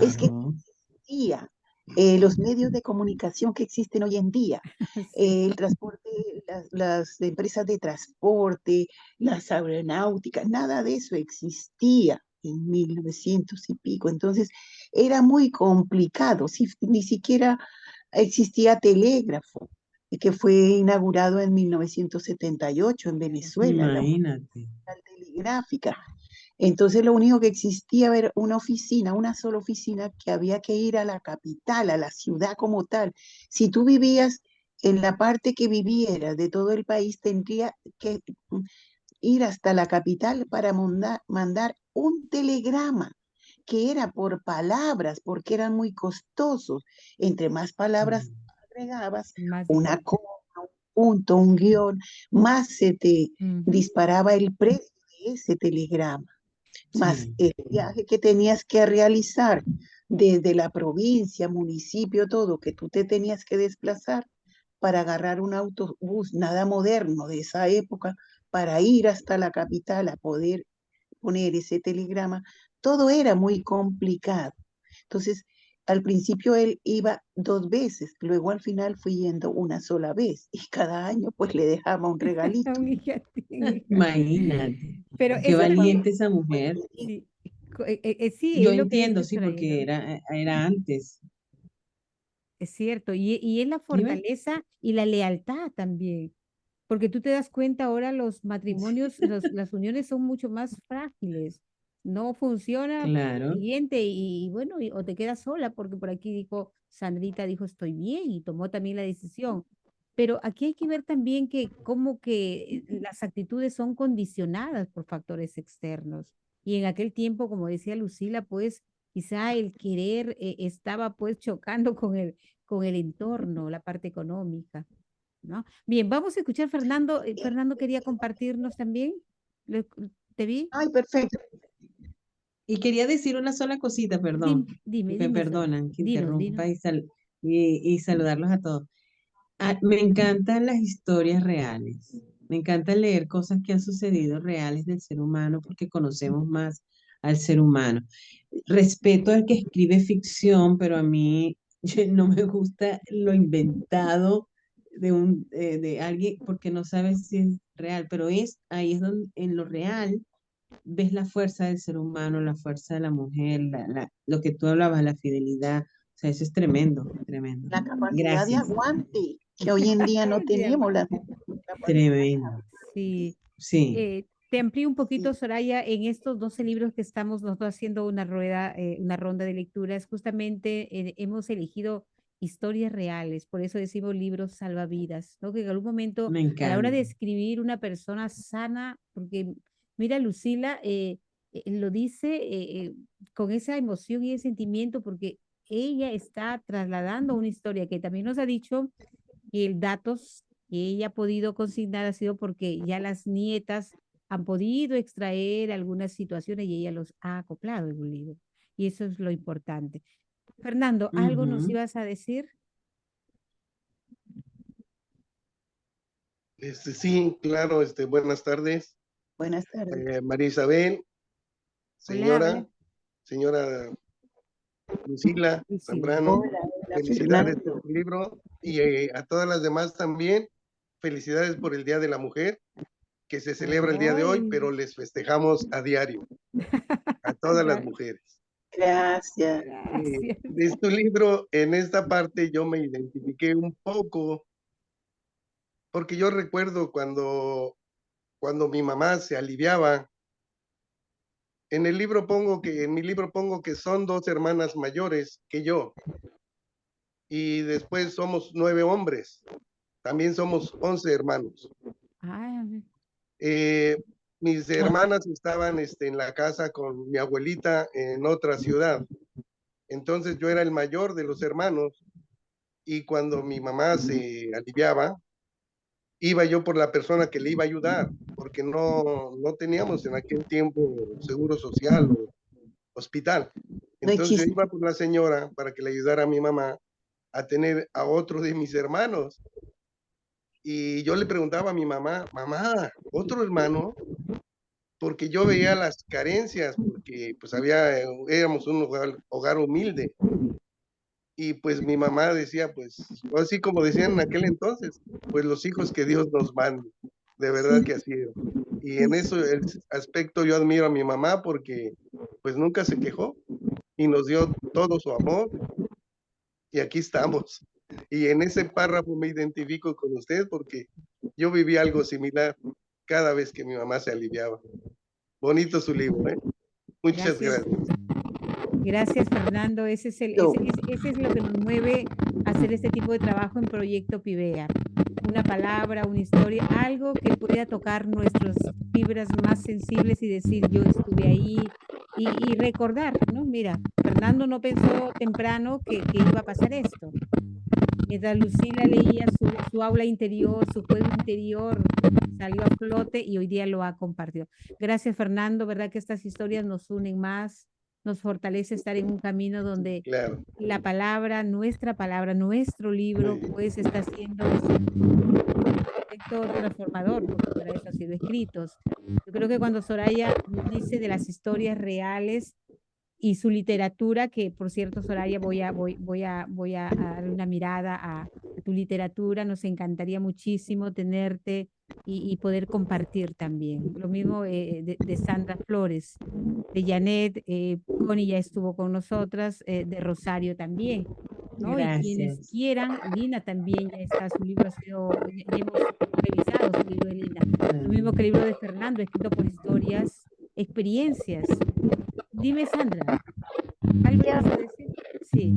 es que Claro, existía, los medios de comunicación que existen hoy en día, Sí. el transporte, las empresas de transporte, las aeronáuticas, nada de eso existía en 1900 y pico. Entonces era muy complicado, ni siquiera existía telégrafo, que fue inaugurado en 1978 en Venezuela, la imagínate. telegráfica. Entonces lo único que existía era una oficina, una sola oficina que había que ir a la capital, a la ciudad como tal. Si tú vivías en la parte que vivieras de todo el país, tendría que ir hasta la capital para mandar un telegrama que era por palabras, porque eran muy costosos. Entre más palabras Mm, agregabas, Más una dinero. coma, un punto, un guión, más se te Ujú. disparaba el precio de ese telegrama, más sí, el viaje que tenías que realizar desde la provincia, municipio, todo, que tú te tenías que desplazar para agarrar un autobús, nada moderno de esa época, para ir hasta la capital a poder poner ese telegrama, todo era muy complicado. Entonces, al principio él iba 2 veces, luego al final fui yendo una sola vez y cada año pues le dejaba un regalito. Un hijatín, hija. imagínate. Pero Qué ese fue, valiente esa Pues, mujer. sí, Sí, Yo es lo que entiendo, dice sí, Soraya, porque ¿no? era antes. Es cierto, y es la Dime. fortaleza y la lealtad también, porque tú te das cuenta ahora los matrimonios, las uniones son mucho más frágiles, no funciona Claro. siguiente y bueno, o te quedas sola, porque por aquí dijo, Sandrita dijo estoy bien y tomó también la decisión. Pero aquí hay que ver también que como que las actitudes son condicionadas por factores externos. Y en aquel tiempo, como decía Lucila, pues quizá el querer estaba pues chocando con el entorno, la parte económica, ¿no? Bien, vamos a escuchar Fernando. Fernando quería compartirnos también. ¿Lo- ¿Te vi? Ay, perfecto. Y quería decir una sola cosita, perdón, Dime, me dime, perdonan que dinos, dinos. interrumpa y saludarlos a todos. Me encantan las historias reales. Me encanta leer cosas que han sucedido reales del ser humano porque conocemos más al ser humano. Respeto al que escribe ficción, pero a mí no me gusta lo inventado de alguien porque no sabes si es real, pero ahí es donde en lo real ves la fuerza del ser humano, la fuerza de la mujer, lo que tú hablabas, la fidelidad. O sea, eso es tremendo, tremendo. La capacidad de Gracias. aguante que hoy en día no De tenemos, la aguante. capacidad. Tremendo. Sí. Sí, Te amplío un Sí. poquito, Soraya, en estos 12 libros que estamos nosotros haciendo una rueda, una ronda de lecturas, justamente hemos elegido historias reales, por eso decimos libros salvavidas, ¿no? Que en algún momento, me a la hora de encanta. escribir una persona sana, porque mira, Lucila lo dice con esa emoción y ese sentimiento, porque ella está trasladando una historia que también nos ha dicho que el datos que ella ha podido consignar ha sido porque ya las nietas han podido extraer algunas situaciones y ella los ha acoplado en un libro. Y eso es lo importante. Fernando, ¿algo nos Ujú. ibas a decir? Sí, claro, buenas tardes. Buenas tardes. María Isabel, Hola, hola. señora Lucila Lucila. Zambrano, Hola, hola, felicidades por Fernando. tu libro y a todas las demás también, felicidades por el Día de la Mujer, que se celebra el día de hoy, Ay, pero les festejamos a diario, a todas las gra- mujeres. Gracias. gracias. De tu libro, en esta parte yo me identifiqué un poco, porque yo recuerdo cuando mi mamá se aliviaba. En mi libro pongo que son 2 hermanas mayores que yo y después somos 9 hombres. También somos 11 hermanos. Ay, Eh, Mis Ah, hermanas estaban en la casa con mi abuelita en otra ciudad. Entonces yo era el mayor de los hermanos y cuando mi mamá se aliviaba, iba yo por la persona que le iba a ayudar, porque no teníamos en aquel tiempo seguro social o hospital. no Entonces yo existe. iba por la señora para que le ayudara a mi mamá a tener a otro de mis hermanos. Y yo le preguntaba a mi mamá, mamá, ¿otro hermano? Porque yo veía las carencias, porque pues éramos un hogar humilde. Y pues mi mamá decía, pues, así como decían en aquel entonces, pues los hijos que Dios nos mande. De verdad Sí, que así era. Y en sí, eso el aspecto yo admiro a mi mamá porque pues nunca se quejó y nos dio todo su amor y aquí estamos. Y en ese párrafo me identifico con usted porque yo viví algo similar cada vez que mi mamá se aliviaba. Bonito su libro, ¿eh? Muchas gracias. gracias. Gracias, Fernando. no. Ese es lo que nos mueve a hacer este tipo de trabajo en Proyecto Pivea. Una palabra, una historia, algo que pueda tocar nuestras fibras más sensibles y decir, yo estuve ahí y recordar, ¿no? Mira, Fernando no pensó temprano que iba a pasar esto. Mientras Lucila leía su aula interior, su juego interior, salió a flote y hoy día lo ha compartido. Gracias, Fernando, ¿verdad que estas historias nos unen más, nos fortalece estar en un camino donde Claro. la palabra, nuestro libro, Muy pues está siendo efecto transformador, porque para eso ha sido escritos. Yo creo que cuando Soraya dice de las historias reales, y su literatura, que por cierto, Soraya, voy a darle una mirada a tu literatura. Nos encantaría muchísimo tenerte y poder compartir también. Lo mismo de Sandra Flores, de Janet, Connie ya estuvo con nosotras, de Rosario también, ¿no? Y quienes Gracias. quieran, Lina también ya está, su libro ha sido, ya hemos revisado su libro de Lina. Lo mismo que el libro de Fernando, escrito por historias, experiencias. Dime, Sandra, ¿algo ibas a decir? Sí.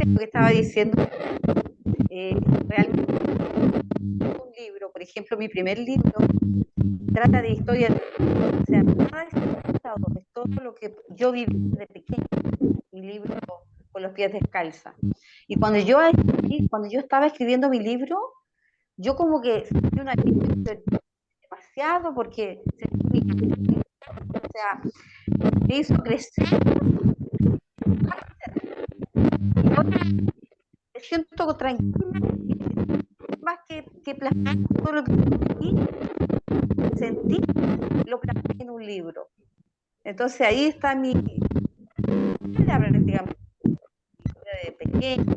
Lo que estaba diciendo, realmente un libro, por ejemplo, mi primer libro trata de historia, o sea, nada es pasado, es todo lo que yo viví desde pequeña, mi libro con los pies descalza. Y cuando yo estaba escribiendo mi libro, yo como que sentí una demasiado porque o sea, me hizo crecer. Me siento tranquila, más que plasmar todo lo que sentí, lo plasmé en un libro. Entonces ahí está mi vida prácticamente, de pequeña,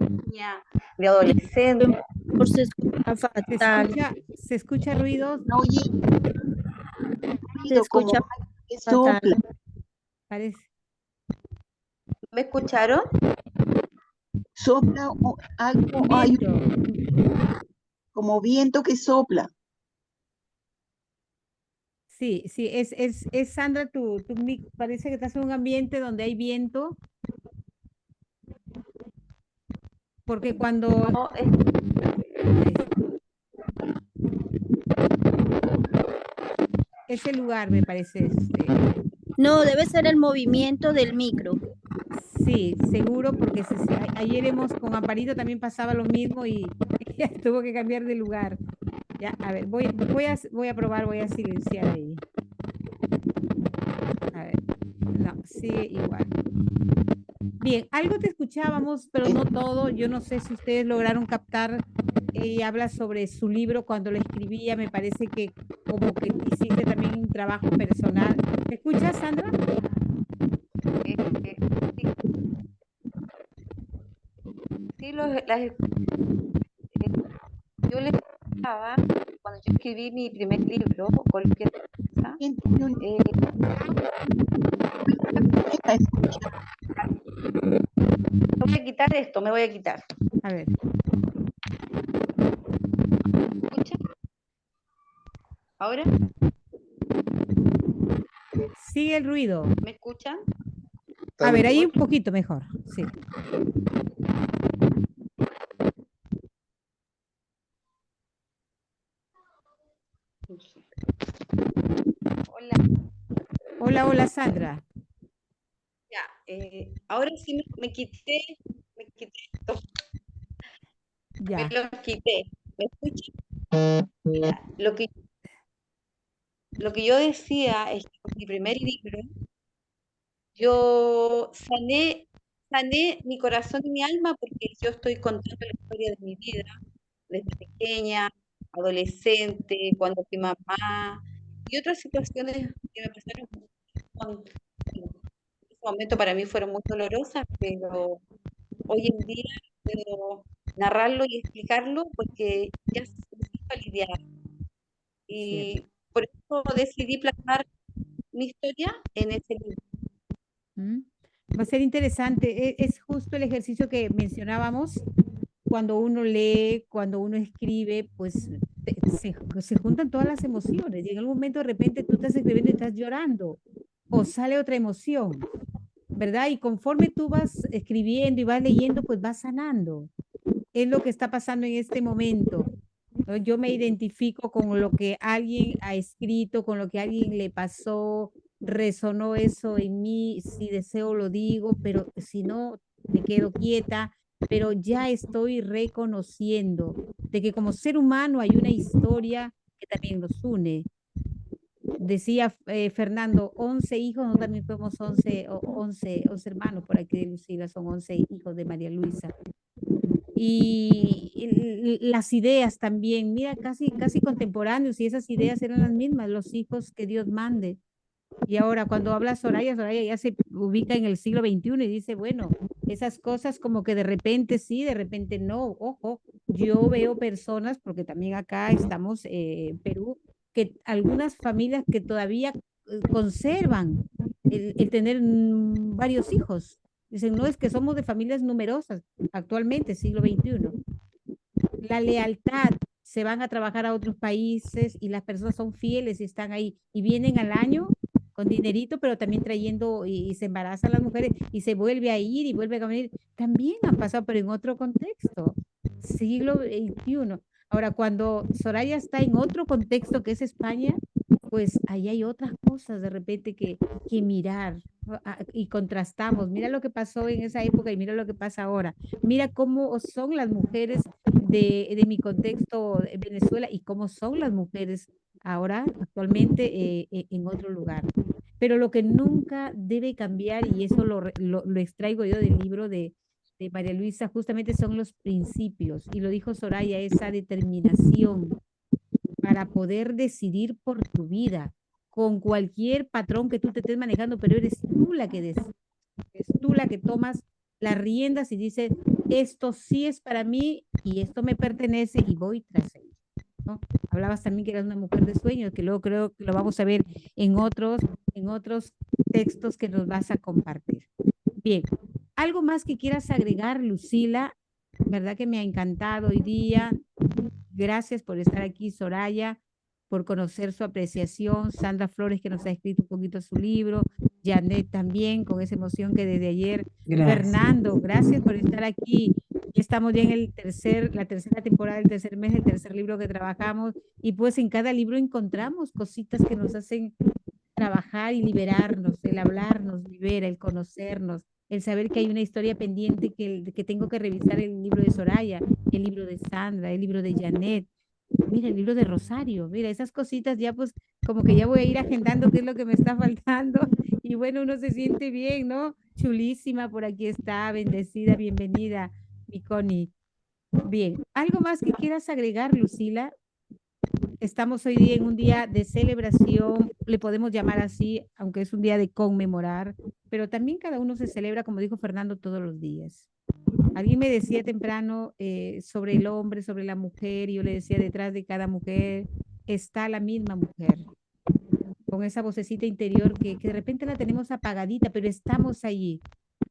niña, de adolescente. Por se escucha fatal. Se escucha ruido, No oye, Se ruido como escucha algo que fatal. sopla. parece. ¿Me escucharon? Sopla algo, hay como viento que sopla. Sí, sí, es Sandra, parece que estás en un ambiente donde hay viento, porque cuando No, ese lugar me parece, No, debe ser el movimiento del micro. sí, seguro, porque ayer con Amparito también pasaba lo mismo y ella tuvo que cambiar de lugar. Ya, a ver, voy a probar, voy a silenciar ahí. A ver, no, sigue igual. Bien, algo te escuchábamos, pero no todo. Yo no sé si ustedes lograron captar. Ella habla sobre su libro cuando lo escribía. Me parece que como que hiciste también un trabajo personal. ¿Me escuchas, Sandra? sí, yo les contaba, cuando yo escribí mi primer libro, Golpe de Cabeza, voy a quitar esto, me voy a quitar. A ver. ¿Escuchan? ¿Ahora? Sigue el ruido. ¿Me escuchan? A ver, ahí un poquito mejor, sí. Hola. Hola, Sandra. Ya, ahora sí me quité esto. Ya. Me lo quité. ¿Me escuchan? Ya, lo que yo decía es que con mi primer libro yo sané mi corazón y mi alma porque yo estoy contando la historia de mi vida desde pequeña, adolescente, cuando fui mamá y otras situaciones que me pasaron en ese momento para mí fueron muy dolorosas, pero hoy en día puedo narrarlo y explicarlo porque ya se siento aliviada. Y por eso decidí plasmar mi historia en ese libro. Va a ser interesante. Es justo el ejercicio que mencionábamos. Cuando uno lee, cuando uno escribe, pues se juntan todas las emociones. Y en algún momento de repente tú estás escribiendo y estás llorando o sale otra emoción, ¿verdad? Y conforme tú vas escribiendo y vas leyendo, pues vas sanando. Es lo que está pasando en este momento, ¿no? Yo me identifico con lo que alguien ha escrito, con lo que a alguien le pasó, resonó eso en mí, si deseo lo digo, pero si no, me quedo quieta, pero ya estoy reconociendo de que como ser humano hay una historia que también nos une. Decía Fernando, 11 hijos, no también fuimos 11 hermanos, por aquí de Lucila, son 11 hijos de María Luisa. Y las ideas también, mira, casi contemporáneos, y esas ideas eran las mismas, los hijos que Dios mande. Y ahora cuando habla Soraya, Soraya ya se ubica en el siglo XXI y dice, bueno, esas cosas como que de repente sí, de repente no. Ojo, yo veo personas, porque también acá estamos en Perú, que algunas familias que todavía conservan el tener varios hijos. Dicen, no, es que somos de familias numerosas actualmente, siglo XXI. La lealtad, se van a trabajar a otros países y las personas son fieles y están ahí y vienen al año con dinerito, pero también trayendo y se embarazan las mujeres y se vuelve a ir y vuelve a venir. También han pasado, pero en otro contexto, siglo XXI. Ahora, cuando Soraya está en otro contexto que es España, pues ahí hay otras cosas de repente que mirar, ¿no? Y contrastamos. Mira lo que pasó en esa época y mira lo que pasa ahora. Mira cómo son las mujeres de mi contexto de Venezuela y cómo son las mujeres ahora, actualmente, en otro lugar. Pero lo que nunca debe cambiar, y eso lo extraigo yo del libro de María Luisa, justamente son los principios. Y lo dijo Soraya, esa determinación para poder decidir por tu vida con cualquier patrón que tú te estés manejando, pero eres tú la que decides, es tú la que tomas las riendas y dices, esto sí es para mí y esto me pertenece y voy tras ello, ¿no? Hablabas también que eras una mujer de sueños, que luego creo que lo vamos a ver en otros textos que nos vas a compartir. Bien, algo más que quieras agregar, Lucila, verdad que me ha encantado hoy día. Gracias por estar aquí, Soraya, por conocer su apreciación. Sandra Flores, que nos ha escrito un poquito su libro. Janet también, con esa emoción que desde ayer. Gracias. Fernando, gracias por estar aquí. Ya estamos ya en la tercera temporada, el tercer mes, el tercer libro que trabajamos. Y pues en cada libro encontramos cositas que nos hacen trabajar y liberarnos. El hablar nos libera, el conocernos, el saber que hay una historia pendiente que tengo que revisar el libro de Soraya, el libro de Sandra, el libro de Janet, mira, el libro de Rosario, mira, esas cositas ya pues como que ya voy a ir agendando qué es lo que me está faltando y bueno, uno se siente bien, ¿no? Chulísima, por aquí está, bendecida, bienvenida, mi Connie. Bien, ¿algo más que quieras agregar, Lucila? Estamos hoy día en un día de celebración, le podemos llamar así, aunque es un día de conmemorar, pero también cada uno se celebra, como dijo Fernando, todos los días. Alguien me decía temprano sobre el hombre, sobre la mujer, y yo le decía, detrás de cada mujer está la misma mujer, con esa vocecita interior que de repente la tenemos apagadita, pero estamos allí.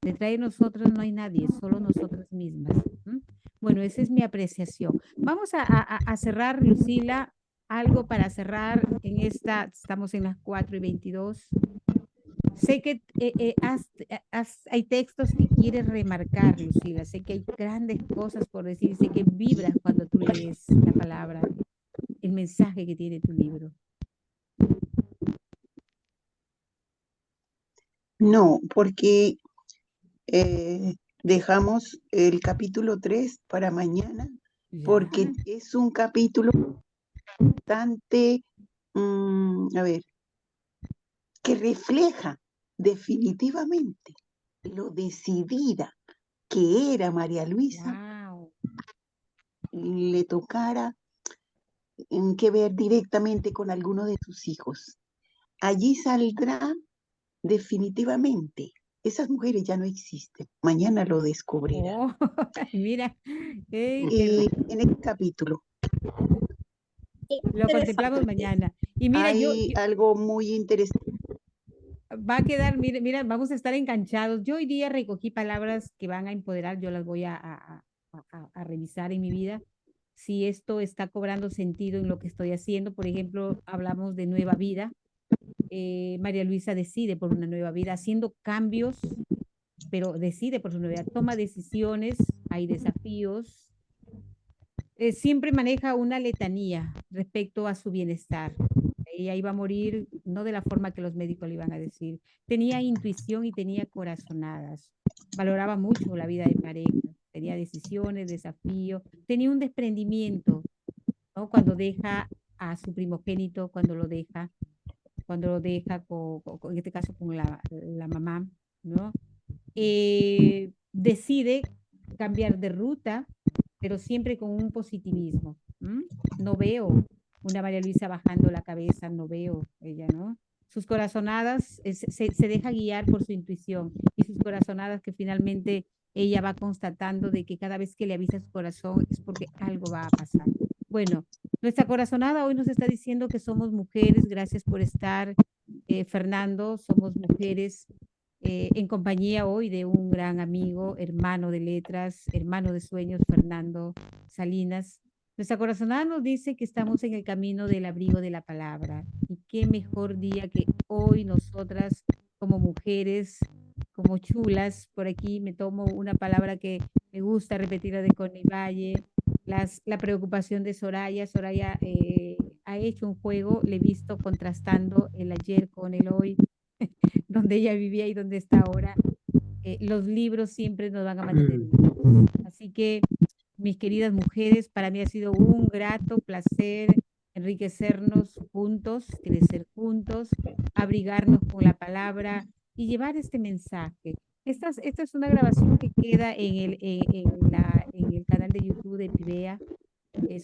Detrás de nosotros no hay nadie, solo nosotras mismas. ¿M? Bueno, esa es mi apreciación. Vamos a cerrar, Lucila, algo para cerrar en esta, estamos en las 4:22. Sé que hay textos que quieres remarcar, Lucila. Sé que hay grandes cosas por decir. Sé que vibras cuando tú lees la palabra, el mensaje que tiene tu libro. No, porque dejamos el capítulo 3 para mañana, porque Ya. es un capítulo bastante, a ver, que refleja definitivamente lo decidida que era María Luisa, Wow. le tocara que ver directamente con alguno de sus hijos. Allí saldrá definitivamente. Esas mujeres ya no existen. Mañana lo descubrirán. Oh, mira, qué En este capítulo lo contemplamos mañana. Y mira, hay algo muy interesante. va a quedar, mira, mira, vamos a estar enganchados. Yo hoy día recogí palabras que van a empoderar, yo las voy a revisar en mi vida. Si esto está cobrando sentido en lo que estoy haciendo, por ejemplo, hablamos de nueva vida. María Luisa decide por una nueva vida, haciendo cambios, pero decide por su nueva vida, toma decisiones, hay desafíos, siempre maneja una letanía respecto a su bienestar. Ella iba a morir no de la forma que los médicos le iban a decir. Tenía intuición y tenía corazonadas. Valoraba mucho la vida de pareja. Tenía decisiones, desafíos. Tenía un desprendimiento, ¿no? Cuando deja a su primogénito, cuando lo deja en este caso con la mamá, ¿no? Decide cambiar de ruta, pero siempre con un positivismo. ¿M? No veo una María Luisa bajando la cabeza, no veo ella, ¿no? sus corazonadas, se deja guiar por su intuición y sus corazonadas que finalmente ella va constatando de que cada vez que le avisa su corazón es porque algo va a pasar. Bueno, nuestra corazonada hoy nos está diciendo que somos mujeres, gracias por estar, Fernando, somos mujeres en compañía hoy de un gran amigo, hermano de letras, hermano de sueños, Fernando Salinas. Nuestra corazonada nos dice que estamos en el camino del abrigo de la palabra. Y qué mejor día que hoy nosotras como mujeres, como chulas, por aquí me tomo una palabra que me gusta repetirla de Connie Valle, la preocupación de Soraya. Soraya ha hecho un juego, le he visto contrastando el ayer con el hoy, donde ella vivía y donde está ahora. Los libros siempre nos van a mantener vivos. Así que, mis queridas mujeres, para mí ha sido un grato placer enriquecernos juntos, crecer juntos, abrigarnos con la palabra y llevar este mensaje. Esta es una grabación que queda en el canal de YouTube de Pibea.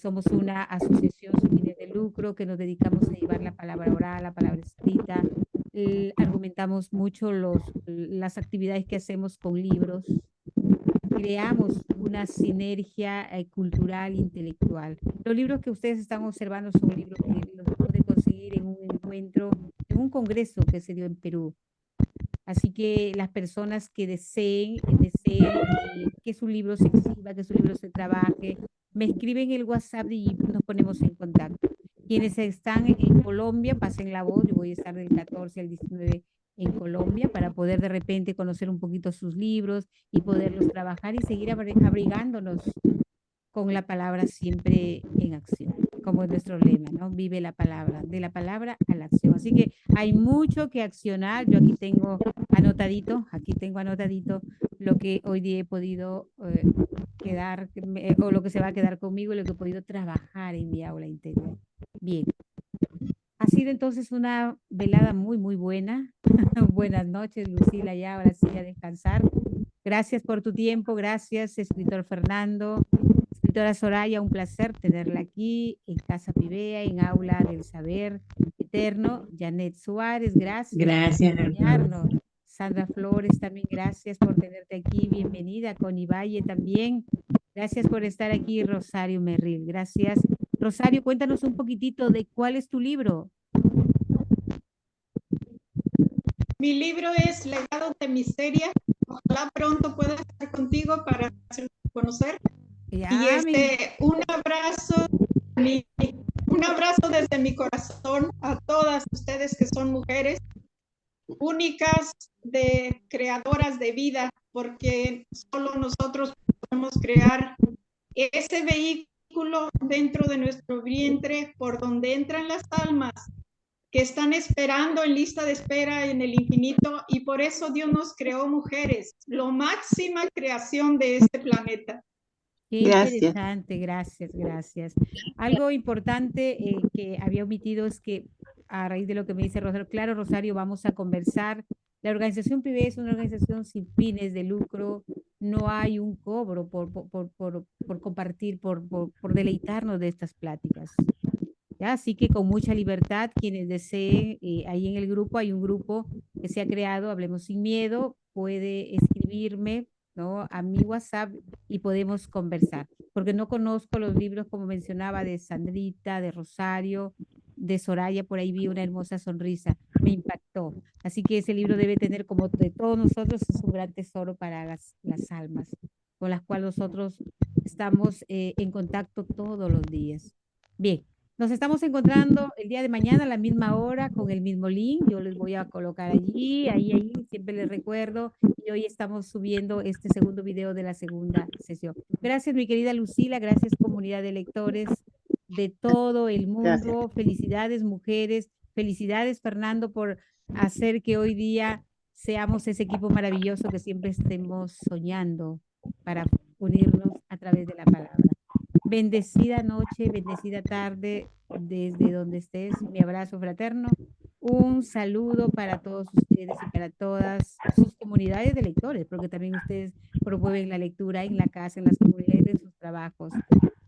Somos una asociación sin fines de lucro que nos dedicamos a llevar la palabra oral, la palabra escrita. Argumentamos mucho las actividades que hacemos con libros. Creamos una sinergia cultural, intelectual. Los libros que ustedes están observando son libros que los pueden conseguir en un encuentro, en un congreso que se dio en Perú. Así que las personas que deseen que su libro se exhiba, que su libro se trabaje, me escriben el WhatsApp y nos ponemos en contacto. Quienes están en Colombia, pasen la voz. Yo voy a estar del 14 al 19 en Colombia para poder de repente conocer un poquito sus libros y poderlos trabajar y seguir abrigándonos con la palabra siempre en acción, como es nuestro lema, ¿no? Vive la palabra, de la palabra a la acción. Así que hay mucho que accionar. Yo aquí tengo anotadito lo que hoy día he podido quedar, o lo que se va a quedar conmigo y lo que he podido trabajar en mi aula interior. Bien. Ha sido entonces una velada muy, muy buena. Buenas noches, Lucila, ya ahora sí a descansar. Gracias por tu tiempo, gracias, escritor Fernando. Escritora Soraya, un placer tenerla aquí en Casa Pibea, en Aula del Saber Eterno. Janet Suárez, gracias Gracias, por hermano. acompañarnos. Sandra Flores, también gracias por tenerte aquí. Bienvenida. Connie Valle también. Gracias por estar aquí, Rosario Merril. Gracias. Rosario, cuéntanos un poquitito de cuál es tu libro. Mi libro es Legado de Miseria. Ojalá pronto pueda estar contigo para hacerlo conocer. Ya, Un abrazo desde mi corazón a todas ustedes que son mujeres únicas, creadoras de vida, porque solo nosotros podemos crear ese vehículo dentro de nuestro vientre por donde entran las almas que están esperando en lista de espera en el infinito, y por eso Dios nos creó mujeres, la máxima creación de este planeta. Qué interesante, gracias. Algo importante que había omitido es que a raíz de lo que me dice Rosario, claro, Rosario, vamos a conversar. La organización Pibea es una organización sin fines de lucro, no hay un cobro por compartir, por deleitarnos de estas pláticas. ¿Ya? Así que con mucha libertad, quienes deseen, ahí en el grupo hay un grupo que se ha creado, Hablemos Sin Miedo, puede escribirme, ¿no?, a mi WhatsApp y podemos conversar, porque no conozco los libros, como mencionaba, de Sandrita, de Rosario, de Soraya. Por ahí vi una hermosa sonrisa, me impactó. Así que ese libro debe tener, como de todos nosotros, es un gran tesoro para las almas, con las cuales nosotros estamos en contacto todos los días. Bien. Nos estamos encontrando el día de mañana a la misma hora con el mismo link. Yo les voy a colocar allí, ahí, siempre les recuerdo. Y hoy estamos subiendo este segundo video de la segunda sesión. Gracias, mi querida Lucila. Gracias, comunidad de lectores de todo el mundo. Gracias. Felicidades, mujeres. Felicidades, Fernando, por hacer que hoy día seamos ese equipo maravilloso que siempre estemos soñando para unirnos a través de la palabra. Bendecida noche, bendecida tarde, desde donde estés, mi abrazo fraterno. Un saludo para todos ustedes y para todas sus comunidades de lectores, porque también ustedes promueven la lectura en la casa, en las comunidades, en sus trabajos.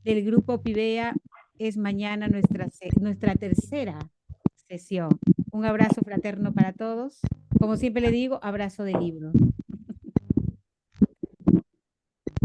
Del grupo Pibea es mañana nuestra tercera sesión. Un abrazo fraterno para todos. Como siempre le digo, abrazo de libro.